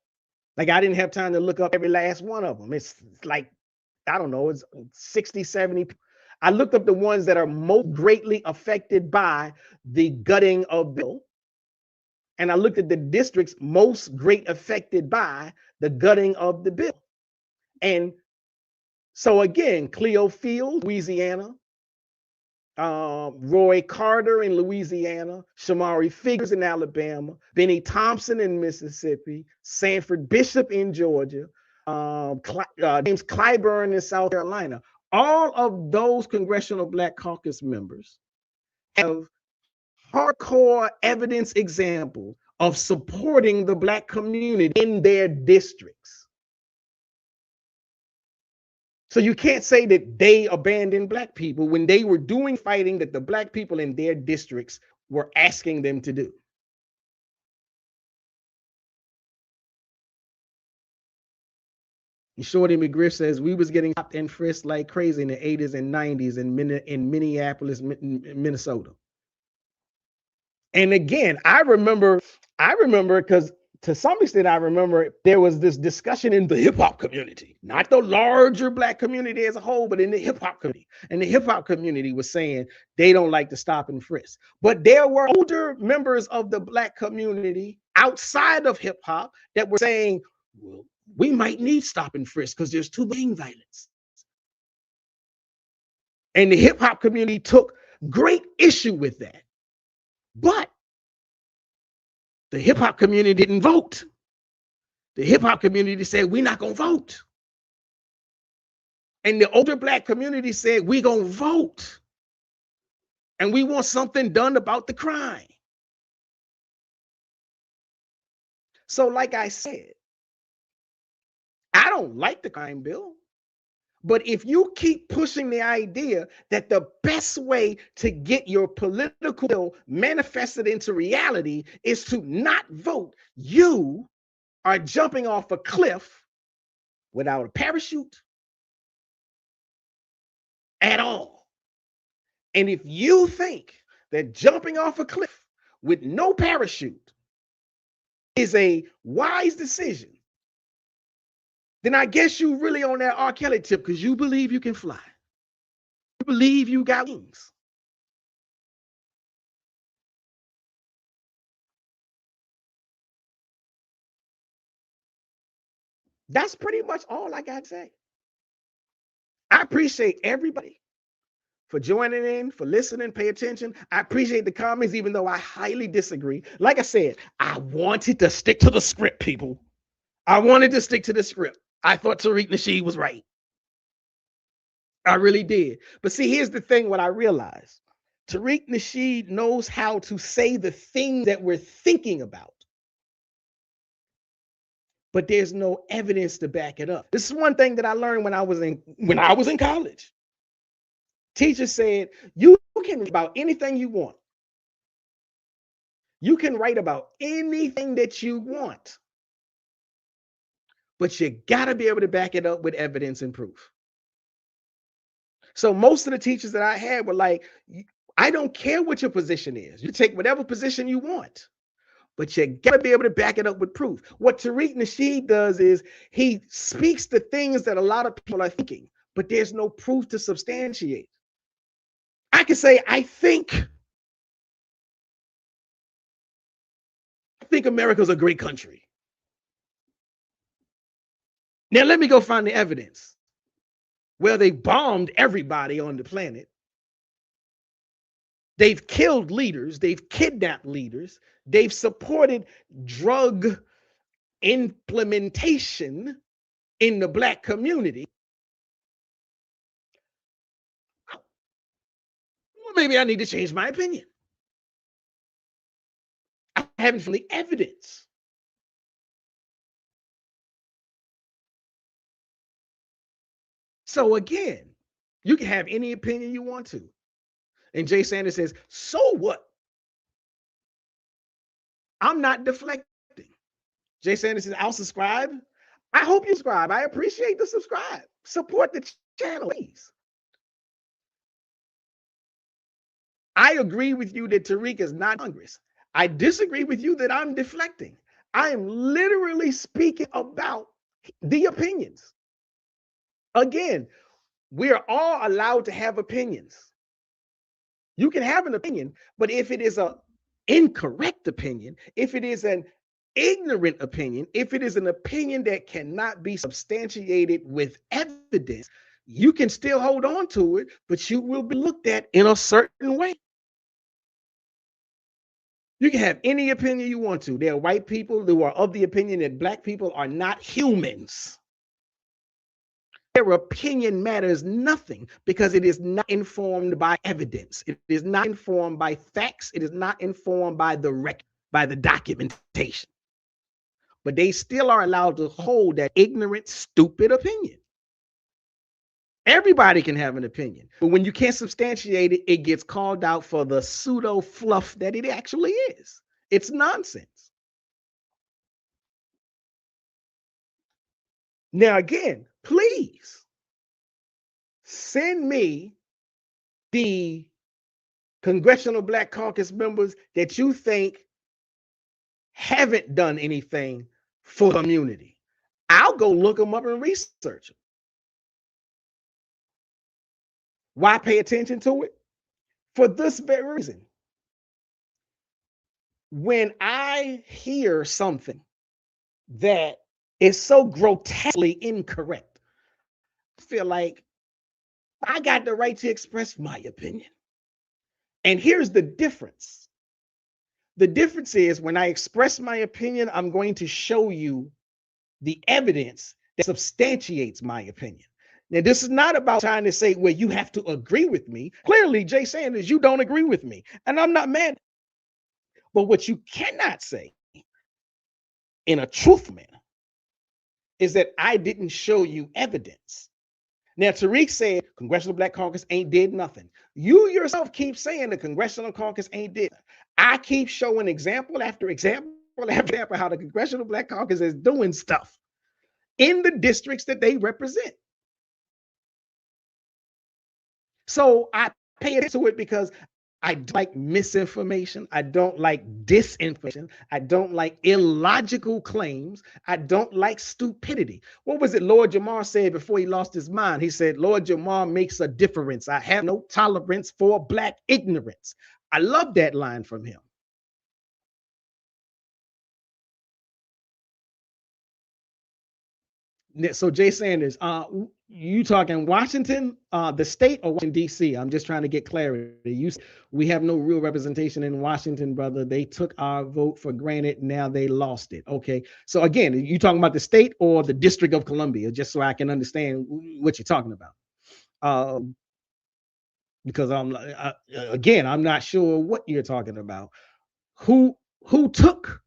S2: like I didn't have time to look up every last one of them. It's like, I don't know, it's 60, 70. I looked up the ones that are most greatly affected by the gutting of bill. And I looked at the districts most great affected by the gutting of the bill. And so again, Cleo Field, Louisiana, Roy Carter in Louisiana, Shamari Figures in Alabama, Benny Thompson in Mississippi, Sanford Bishop in Georgia, James Clyburn in South Carolina. All of those Congressional Black Caucus members have hardcore evidence examples of supporting the Black community in their districts. So you can't say that they abandoned Black people when they were doing fighting that the Black people in their districts were asking them to do. Shorty McGriff says we was getting stopped and frisked like crazy in the 80s and 90s in Minneapolis, Minnesota. And again, I remember because to some extent, I remember there was this discussion in the hip hop community, not the larger Black community as a whole, but in the hip hop community. And the hip hop community was saying they don't like to stop and frisk. But there were older members of the Black community outside of hip hop that were saying, well, we might need stop and frisk because there's too much gang violence. And the hip hop community took great issue with that. But the hip hop community didn't vote. The hip hop community said, we're not going to vote. And the older Black community said, we're going to vote. And we want something done about the crime. So like I said, I don't like the crime bill. But if you keep pushing the idea that the best way to get your political will manifested into reality is to not vote, you are jumping off a cliff without a parachute at all. And if you think that jumping off a cliff with no parachute is a wise decision, then I guess you really on that R. Kelly tip because you believe you can fly. You believe you got wings. That's pretty much all I got to say. I appreciate everybody for joining in, for listening, pay attention. I appreciate the comments, even though I highly disagree. Like I said, I wanted to stick to the script, people. I wanted to stick to the script. I thought Tariq Nasheed was right. I really did. But see, here's the thing, what I realized. Tariq Nasheed knows how to say the thing that we're thinking about, but there's no evidence to back it up. This is one thing that I learned when I was in college. Teacher said, you can write about anything you want. You can write about anything that you want, but you got to be able to back it up with evidence and proof. So most of the teachers that I had were like, I don't care what your position is. You take whatever position you want, but you got to be able to back it up with proof. What Tariq Nasheed does is he speaks the things that a lot of people are thinking, but there's no proof to substantiate. I can say, I think America's a great country. Now let me go find the evidence. Well, they bombed everybody on the planet. They've killed leaders. They've kidnapped leaders. They've supported drug implementation in the black community. Well, maybe I need to change my opinion. I haven't found the evidence. So again, you can have any opinion you want to. And Jay Sanders says, so what? I'm not deflecting. Jay Sanders says, I'll subscribe. I hope you subscribe. I appreciate the subscribe. Support the channel, please. I agree with you that Tariq is not Congress. I disagree with you that I'm deflecting. I am literally speaking about the opinions. Again, we are all allowed to have opinions. You can have an opinion, but if it is an incorrect opinion, if it is an ignorant opinion, if it is an opinion that cannot be substantiated with evidence, you can still hold on to it, but you will be looked at in a certain way. You can have any opinion you want to. There are white people who are of the opinion that black people are not humans. Their opinion matters nothing because it is not informed by evidence. It is not informed by facts. It is not informed by the documentation. But they still are allowed to hold that ignorant, stupid opinion. Everybody can have an opinion, but when you can't substantiate it, it gets called out for the pseudo fluff that it actually is. It's nonsense. Now, again, please send me the Congressional Black Caucus members that you think haven't done anything for the community. I'll go look them up and research them. Why pay attention to it? For this very reason. When I hear something that is so grotesquely incorrect, I feel like I got the right to express my opinion. And here's the difference. The difference is when I express my opinion, I'm going to show you the evidence that substantiates my opinion. Now, this is not about trying to say, well, you have to agree with me. Clearly, Jay Sanders, you don't agree with me, and I'm not mad. But what you cannot say in a truthful manner is that I didn't show you evidence. Now, Tariq said Congressional Black Caucus ain't did nothing. You yourself keep saying the Congressional Caucus ain't did. I keep showing example after example after example how the Congressional Black Caucus is doing stuff in the districts that they represent. So I pay attention to it because I don't like misinformation. I don't like disinformation. I don't like illogical claims. I don't like stupidity. What was it Lord Jamar said before he lost his mind? He said, Lord Jamar makes a difference. I have no tolerance for black ignorance. I love that line from him. So Jay Sanders, you talking Washington, the state, or Washington D.C.? I'm just trying to get clarity. We have no real representation in Washington, brother. They took our vote for granted. Now they lost it. Okay. So again, you talking about the state or the District of Columbia, just so I can understand what you're talking about. Because I'm not sure what you're talking about. Who took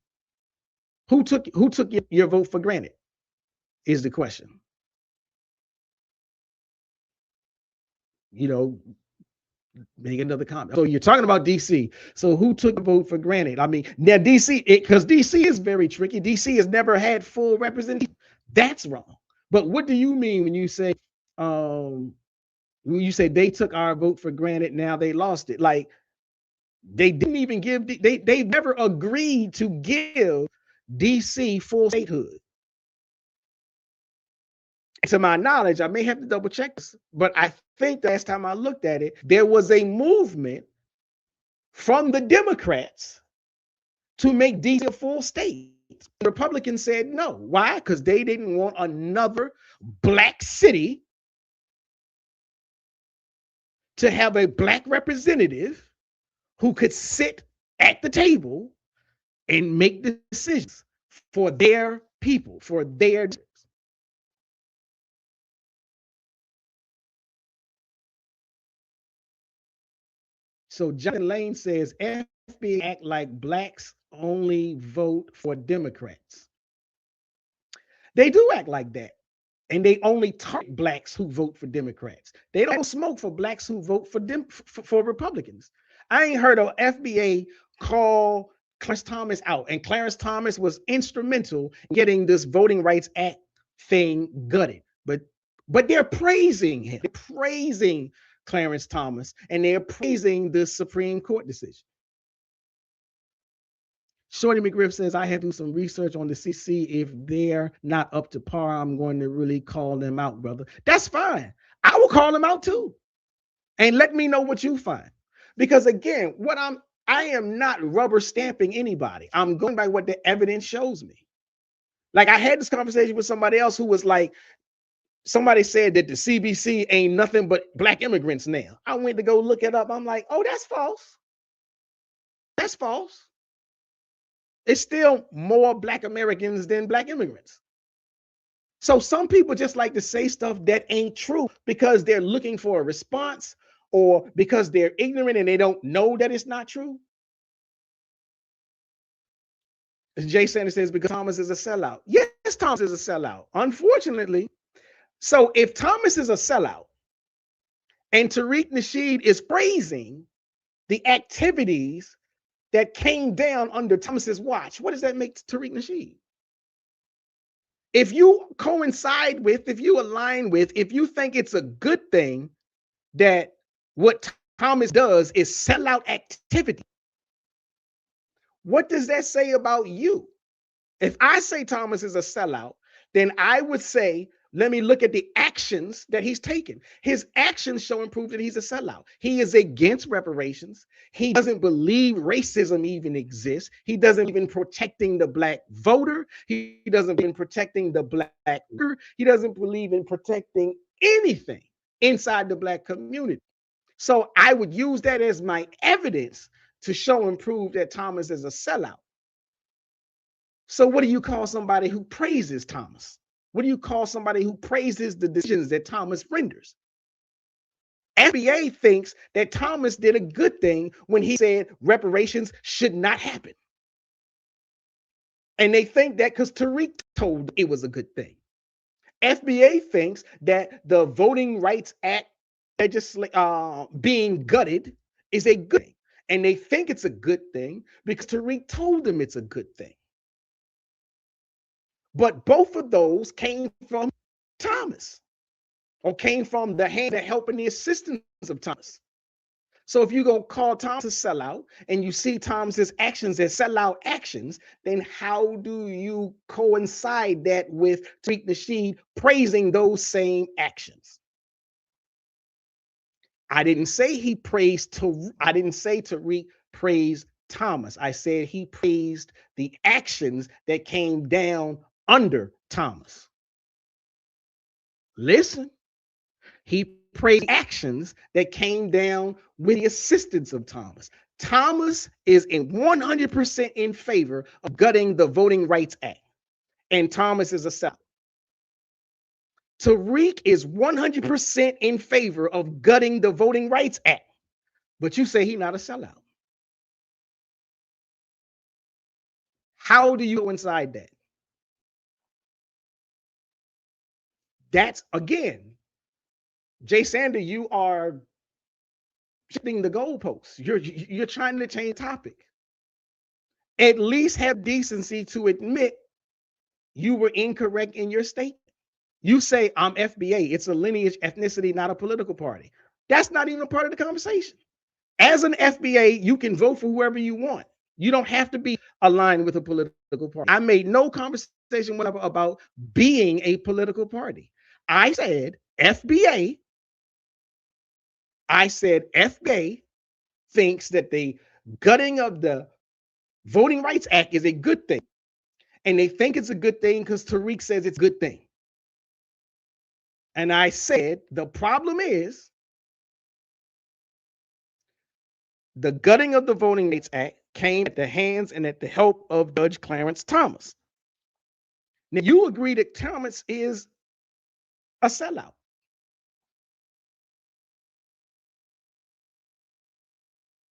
S2: your vote for granted is the question. Make another comment. So you're talking about DC. So who took the vote for granted? I mean, now DC, because DC is very tricky. DC has never had full representation. That's wrong. But what do you mean when you say they took our vote for granted, now they lost it? Like they didn't even give they never agreed to give DC full statehood. To my knowledge, I may have to double check this, but I think the last time I looked at it, there was a movement from the Democrats to make DC a full state. The Republicans said no. Why? Because they didn't want another black city to have a black representative who could sit at the table and make decisions for their people, for their districts. So Jonathan Lane says FBA act like blacks only vote for Democrats. They do act like that. And they only target blacks who vote for Democrats. They don't smoke for blacks who vote for Republicans. I ain't heard of FBA call Clarence Thomas out, and Clarence Thomas was instrumental in getting this Voting Rights Act thing gutted. But they're praising him, they're praising Clarence Thomas, and they're praising the Supreme Court decision. Shorty McGriff says, I have to do some research on the CC. If they're not up to par, I'm going to really call them out, brother. That's fine. I will call them out too. And let me know what you find. Because again, I am not rubber stamping anybody. I'm going by what the evidence shows me. Like I had this conversation with somebody else who was like, somebody said that the CBC ain't nothing but black immigrants now. I went to go look it up. I'm like, oh, that's false. That's false. It's still more black Americans than black immigrants. So some people just like to say stuff that ain't true because they're looking for a response or because they're ignorant and they don't know that it's not true. Jay Sanders says, because Thomas is a sellout. Yes, Thomas is a sellout. Unfortunately. So if Thomas is a sellout and Tariq Nasheed is praising the activities that came down under Thomas's watch, what does that make Tariq Nasheed? If you coincide with, if you align with, if you think it's a good thing that what Thomas does is sell out activity, what does that say about you? If I say Thomas is a sellout, then I would say, let me look at the actions that he's taken. His actions show and prove that he's a sellout. He is against reparations. He doesn't believe racism even exists. He doesn't even protecting the black voter. He doesn't believe in protecting the black worker. He doesn't believe in protecting anything inside the black community. So I would use that as my evidence to show and prove that Thomas is a sellout. So what do you call somebody who praises Thomas? What do you call somebody who praises the decisions that Thomas renders? FBA thinks that Thomas did a good thing when he said reparations should not happen. And they think that because Tariq told it was a good thing. FBA thinks that the Voting Rights Act being gutted is a good thing. And they think it's a good thing because Tariq told them it's a good thing. But both of those came from Thomas, or came from the hand of help and the assistance of Thomas. So if you're going to call Thomas a sellout and you see Thomas's actions as sellout actions, then how do you coincide that with Tariq Nasheed praising those same actions? I didn't say he praised I didn't say Tariq praised Thomas. I said he praised the actions that came down under Thomas. Listen, he praised actions that came down with the assistance of Thomas. Thomas is in 100% in favor of gutting the Voting Rights Act, and Thomas is a sellout. Tariq is 100% in favor of gutting the Voting Rights Act, but you say he's not a sellout. How do you coincide that? That's, again, Jay Sander, you are shifting the goalposts. You're trying to change the topic. At least have decency to admit you were incorrect in your statement. You say, I'm FBA. It's a lineage, ethnicity, not a political party. That's not even a part of the conversation. As an FBA, you can vote for whoever you want. You don't have to be aligned with a political party. I made no conversation about being a political party. I said FBA thinks that the gutting of the Voting Rights Act is a good thing. And they think it's a good thing because Tariq says it's a good thing. And I said, the problem is The gutting of the Voting Rights Act came at the hands and at the help of Judge Clarence Thomas. Now, you agree that Thomas is a sellout.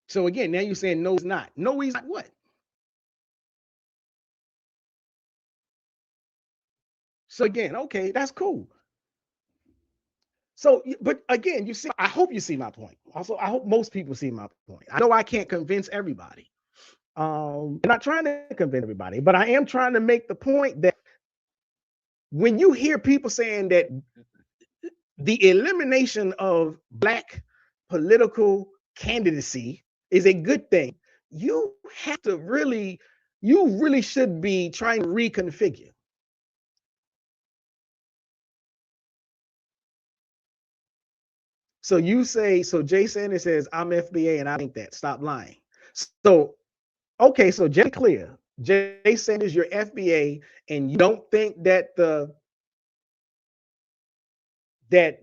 S2: So again, now you're saying no, he's not. No, he's not what? So again, okay, that's cool. So, but again, you see, I hope you see my point. Also, I hope most people see my point. I know I can't convince everybody. I'm not trying to convince everybody, but I am trying to make the point that when you hear people saying that the elimination of Black political candidacy is a good thing, you have to really, you really should be trying to reconfigure. So you say, so Jay Sanders says, I'm FBA and I think that. Stop lying. So, okay, so just clear. Jay Sanders, you're FBA, and you don't think that the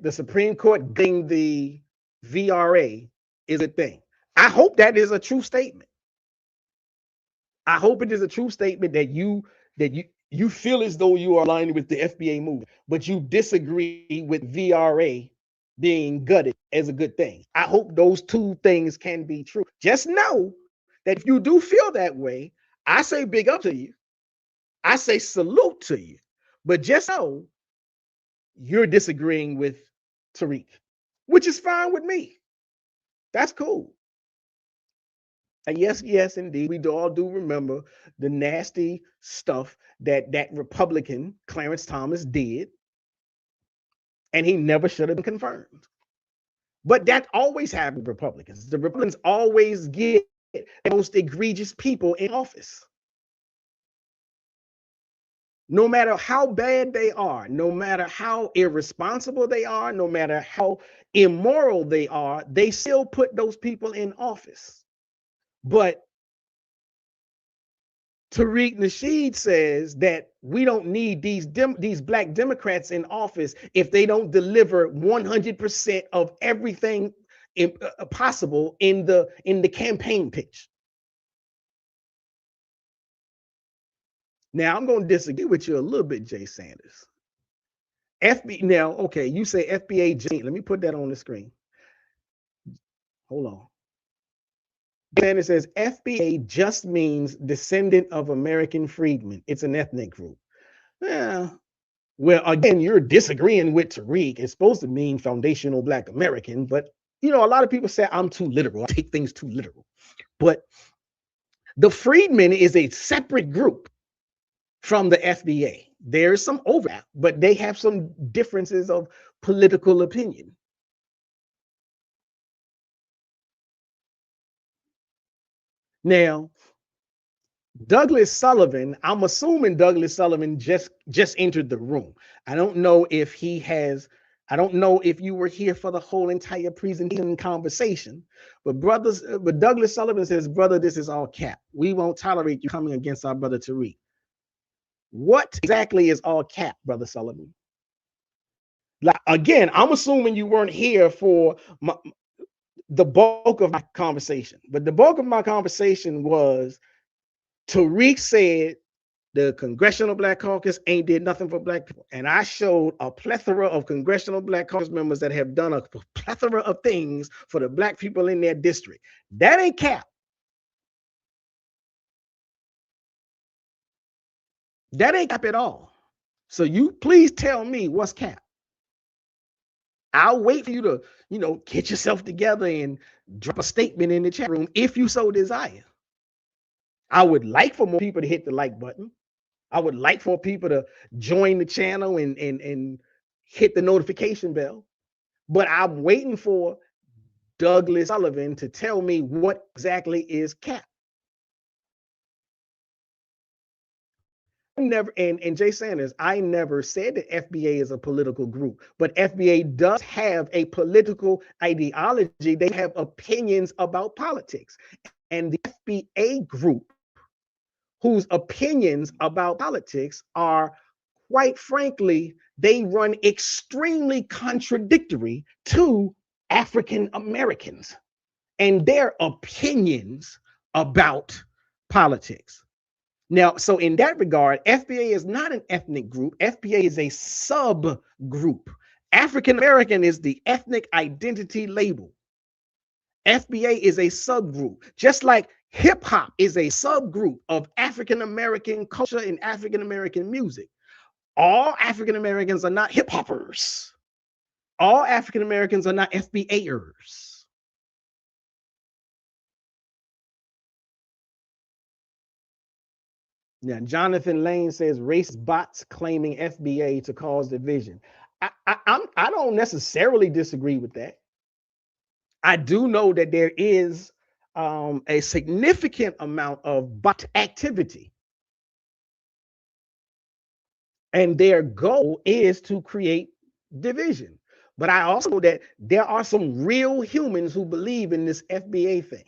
S2: Supreme Court getting the VRA is a thing. I hope that is a true statement. I hope it is a true statement that you feel as though you are aligned with the FBA movement, but you disagree with VRA being gutted as a good thing. I hope those two things can be true. Just know that if you do feel that way, I say big up to you. I say salute to you. But just know you're disagreeing with Tariq, which is fine with me. That's cool. And yes, indeed, we all do remember the nasty stuff that Republican Clarence Thomas did, and he never should have been confirmed. But that always happened with Republicans. The Republicans always get the most egregious people in office. No matter how bad they are, no matter how irresponsible they are, no matter how immoral they are, they still put those people in office. But Tariq Nasheed says that we don't need these Black Democrats in office if they don't deliver 100% of everything possible in the campaign pitch. Now I'm going to disagree with you a little bit, Jay Sanders. Now, okay, you say FBA. Let me put that on the screen. Hold on. Sanders says FBA just means descendant of American freedmen. It's an ethnic group. Yeah. Well, again, you're disagreeing with Tariq. It's supposed to mean foundational Black American, but a lot of people say I'm too literal. I take things too literal. But the freedmen is a separate group from the FBA. There's some overlap, but they have some differences of political opinion. Now, Douglas Sullivan, I'm assuming Douglas Sullivan just entered the room. I don't know if you were here for the whole entire presentation conversation, but Douglas Sullivan says, brother, this is all cap. We won't tolerate you coming against our brother Tariq. What exactly is all cap, brother Sullivan? Like, again, I'm assuming you weren't here for the bulk of my conversation, but the bulk of my conversation was Tariq said the Congressional Black Caucus ain't did nothing for Black people. And I showed a plethora of Congressional Black Caucus members that have done a plethora of things for the Black people in their district. That ain't cap. That ain't cap at all. So you please tell me what's cap. I'll wait for you to, get yourself together and drop a statement in the chat room if you so desire. I would like for more people to hit the like button. I would like for people to join the channel and hit the notification bell. But I'm waiting for Douglas Sullivan to tell me what exactly is cap. And Jay Sanders, I never said that FBA is a political group, but FBA does have a political ideology. They have opinions about politics. And the FBA group, whose opinions about politics are, quite frankly, they run extremely contradictory to African Americans. and their opinions about politics. Now, so in that regard, FBA is not an ethnic group. FBA is a subgroup. African American is the ethnic identity label. FBA is a subgroup, just like hip hop is a subgroup of African American culture and African American music. All African Americans are not hip hoppers. All African Americans are not FBAers. Now, Jonathan Lane says race bots claiming FBA to cause division. I don't necessarily disagree with that. I do know that there is a significant amount of bot activity, and their goal is to create division. But I also know that there are some real humans who believe in this FBA thing.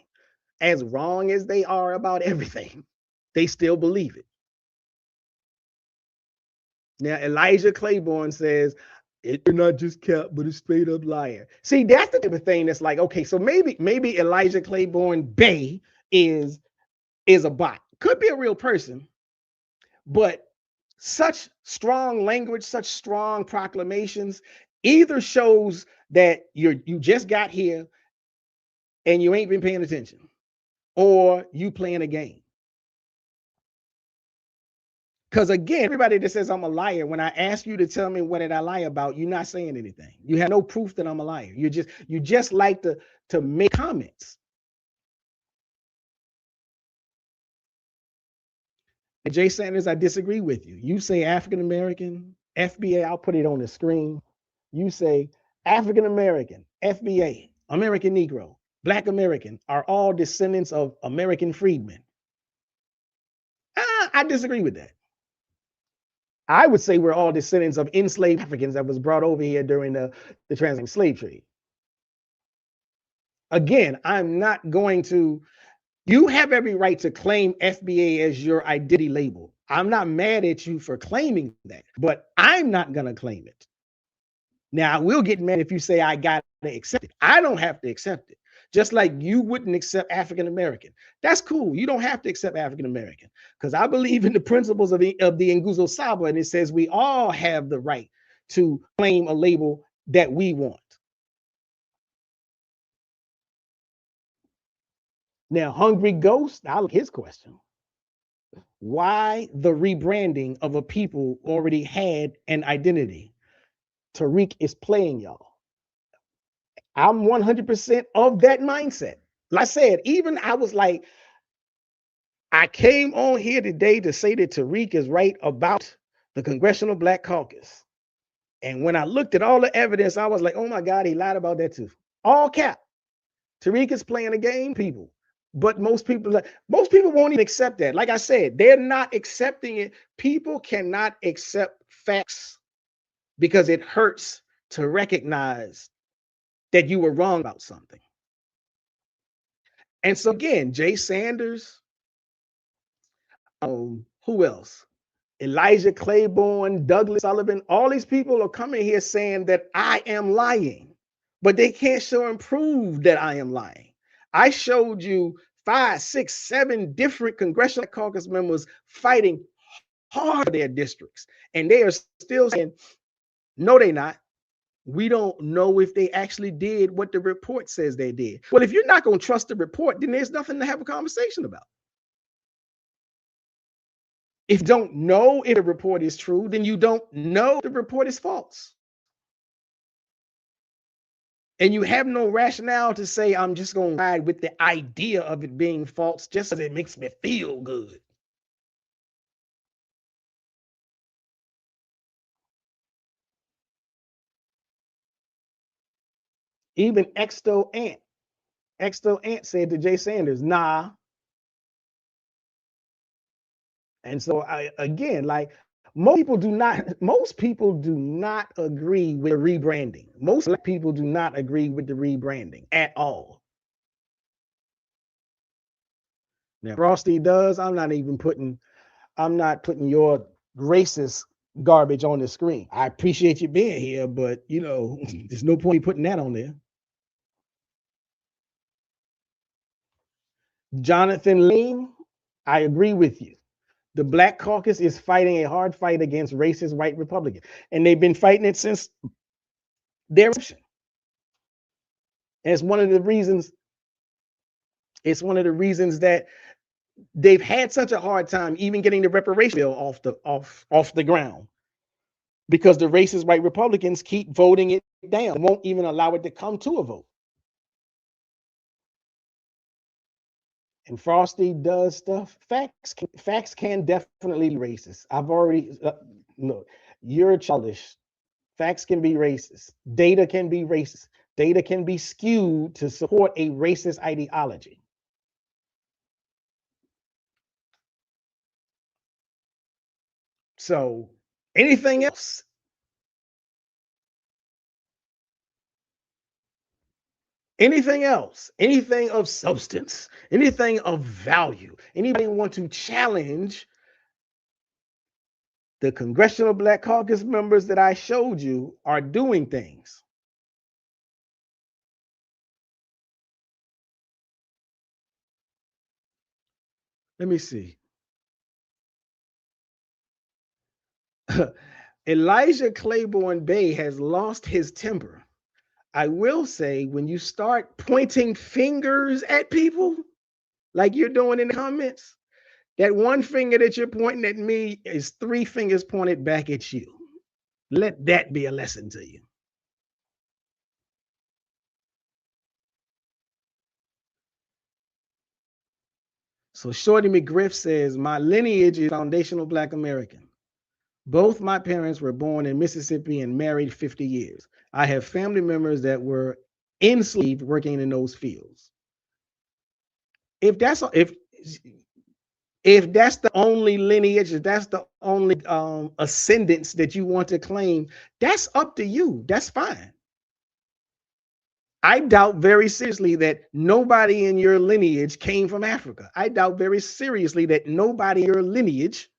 S2: As wrong as they are about everything, they still believe it. Now, Elijah Claiborne says, it's not just cap, but a straight up liar. See, that's the type of thing that's like, okay, so maybe Elijah Claiborne Bay is a bot. Could be a real person, but such strong language, such strong proclamations, either shows that you just got here and you ain't been paying attention, or you playing a game. Because again, everybody that says I'm a liar, when I ask you to tell me what did I lie about, you're not saying anything. You have no proof that I'm a liar. You just like to make comments. And Jay Sanders, I disagree with you. You say African American, FBA, I'll put it on the screen. You say African American, FBA, American Negro, Black American are all descendants of American freedmen. I disagree with that. I would say we're all descendants of enslaved Africans that was brought over here during the transatlantic slave trade. Again, I'm not going to, you have every right to claim FBA as your identity label. I'm not mad at you for claiming that, but I'm not going to claim it. Now, I will get mad if you say I got to accept it. I don't have to accept it. Just like you wouldn't accept African American. That's cool. You don't have to accept African American because I believe in the principles of the Nguzo Saba, and it says we all have the right to claim a label that we want. Now, Hungry Ghost, I like his question. Why the rebranding of a people already had an identity? Tariq is playing y'all. I'm 100% of that mindset. Like I said, even I was like, I came on here today to say that Tariq is right about the Congressional Black Caucus. And when I looked at all the evidence, I was like, oh my God, he lied about that too. All cap. Tariq is playing a game, people. But most people won't even accept that. Like I said, they're not accepting it. People cannot accept facts because it hurts to recognize that you were wrong about something. And so again, Jay Sanders, who else? Elijah Claiborne, Douglas Sullivan, all these people are coming here saying that I am lying, but they can't show and prove that I am lying. I showed you 5, 6, 7 different congressional caucus members fighting hard for their districts, and they are still saying, no, they're not. We don't know if they actually did what the report says they did. Well, if you're not going to trust the report, then there's nothing to have a conversation about. If you don't know if the report is true, then you don't know the report is false. And you have no rationale to say, I'm just going to ride with the idea of it being false just because it makes me feel good. Even Exto Ant said to Jay Sanders, nah. And so again, like most people do not agree with the rebranding. Most Black people do not agree with the rebranding at all. Now, Frosty does. I'm not putting your racist garbage on the screen. I appreciate you being here, but there's no point in putting that on there. Jonathan Lane, I agree with you. The Black Caucus is fighting a hard fight against racist white Republicans, and they've been fighting it since their election. And it's one of the reasons. It's one of the reasons that they've had such a hard time even getting the reparation bill off the ground, because the racist white Republicans keep voting it down, won't even allow it to come to a vote. And Frosty does stuff. Facts can definitely be racist. I've already look. You're childish. Facts can be racist. Data can be racist. Data can be skewed to support a racist ideology. So anything else? Anything else? Anything of substance? Anything of value? Anybody want to challenge the Congressional Black Caucus members that I showed you are doing things? Let me see. Elijah Claiborne Bay has lost his temper. I will say, when you start pointing fingers at people like you're doing in the comments, that one finger that you're pointing at me is three fingers pointed back at you. Let that be a lesson to you. So Shorty McGriff says, my lineage is foundational Black American. Both my parents were born in Mississippi and married 50 years. I have family members that were enslaved working in those fields. If that's the only lineage, if that's the only ascendance that you want to claim, that's up to you. That's fine. I doubt very seriously that nobody in your lineage came from Africa. I doubt very seriously that nobody in your lineage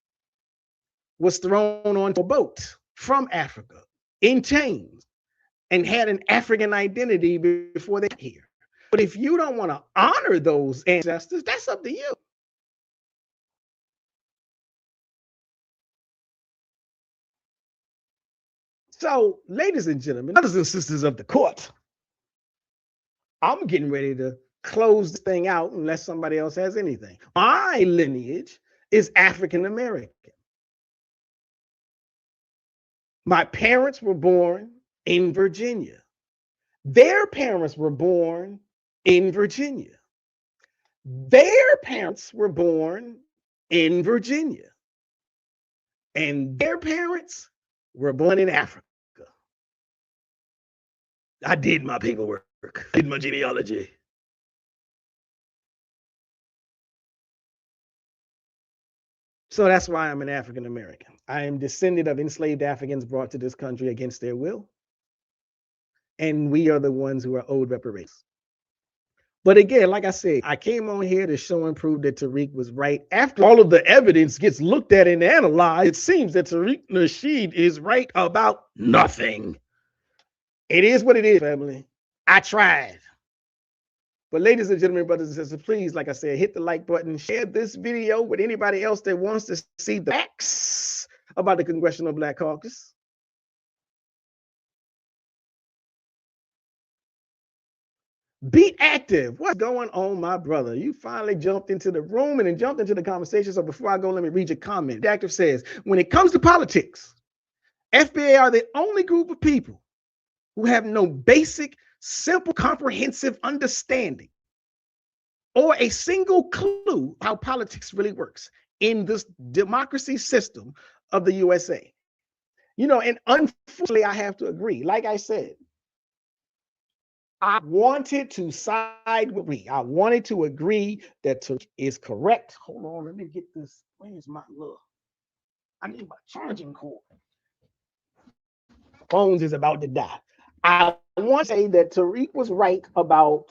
S2: was thrown onto a boat from Africa in chains and had an African identity before they got here. But if you don't want to honor those ancestors, that's up to you. So, ladies and gentlemen, brothers and sisters of the court, I'm getting ready to close this thing out unless somebody else has anything. My lineage is African American. My parents were born in Virginia. Their parents were born in Virginia. Their parents were born in Virginia. And their parents were born in Africa. I did my paperwork, did my genealogy. So that's why I'm an African American. I am descendant of enslaved Africans brought to this country against their will. And we are the ones who are owed reparations. But again, like I said, I came on here to show and prove that Tariq was right. After all of the evidence gets looked at and analyzed, it seems that Tariq Nasheed is right about nothing. It is what it is, family. I tried. But ladies and gentlemen, brothers and sisters, please, like I said, hit the like button, share this video with anybody else that wants to see the facts about the Congressional Black Caucus. Be active. What's going on, my brother? You finally jumped into the room and then jumped into the conversation. So before I go, let me read your comment. Be active says, when it comes to politics, FBA are the only group of people who have no basic, simple, comprehensive understanding or a single clue how politics really works in this democracy system of the USA. You know, and unfortunately, I have to agree. Like I said, I wanted to side with me. I wanted to agree that Tariq is correct. Hold on, let me get this. Where's my look? I need my charging cord. Phones is about to die. I want to say that Tariq was right about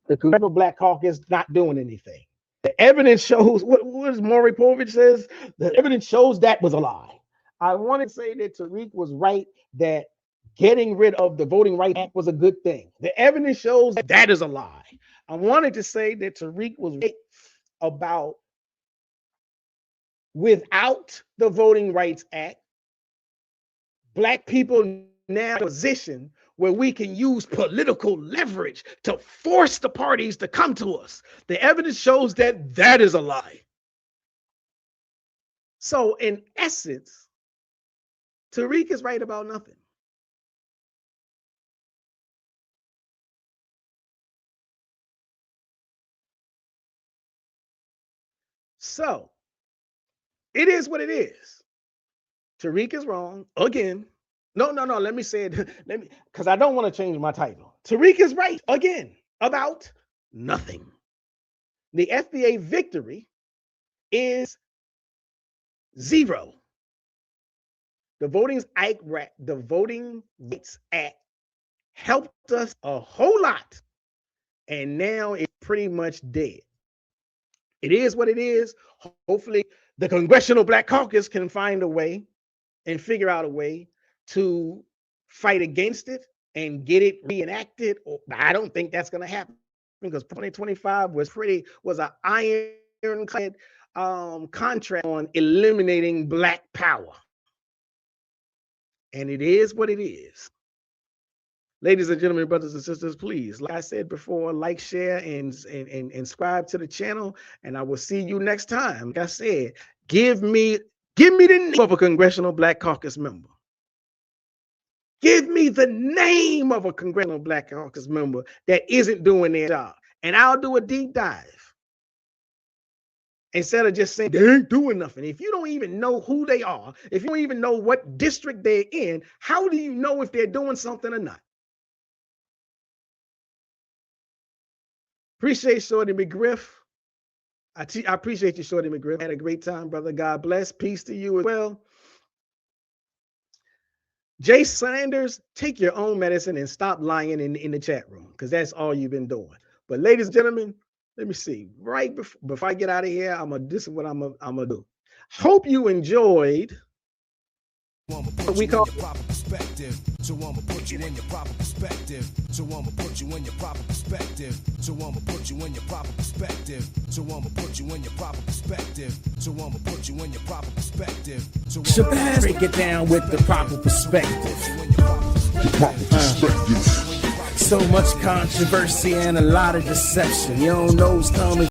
S2: the Congressional Black Caucus not doing anything. The evidence shows, what does Maury Povich says? The evidence shows that was a lie. I want to say that Tariq was right that getting rid of the Voting Rights Act was a good thing. The evidence shows that that is a lie. I wanted to say that Tariq was right about without the Voting Rights Act, Black people now in a position where we can use political leverage to force the parties to come to us. The evidence shows that that is a lie. So in essence, Tariq is right about nothing. So it is what it is. Tariq is wrong again. No, let me say it. Because I don't want to change my title. Tariq is right again about nothing. The FBA victory is 0. The Voting Rights Act helped us a whole lot, and now it's pretty much dead. It is what it is. Hopefully, the Congressional Black Caucus can find a way and figure out a way to fight against it and get it reenacted. I don't think that's going to happen because 2025 was an ironclad contract on eliminating Black power. And it is what it is. Ladies and gentlemen, brothers and sisters, please, like I said before, like, share, and subscribe to the channel. And I will see you next time. Like I said, give me the name of a Congressional Black Caucus member. Give me the name of a Congressional Black Caucus member that isn't doing their job. And I'll do a deep dive. Instead of just saying they ain't doing nothing. If you don't even know who they are, if you don't even know what district they're in, how do you know if they're doing something or not? Appreciate Shorty McGriff. I appreciate you, Shorty McGriff. Had a great time, brother. God bless. Peace to you as well. Jay Sanders, take your own medicine and stop lying in the chat room, because that's all you've been doing. But ladies and gentlemen, let me see. Right before I get out of here, this is what I'm gonna do. Hope you enjoyed what we call
S1: proper perspective. So I'ma put you in your proper perspective. So I'ma put you in your proper perspective. So I'ma put you in your proper perspective. So I'ma put you in your proper perspective. So I'ma put you in your proper perspective. So Shabazz, break it down with the proper perspective. So much controversy and a lot of deception. You don't know who's coming.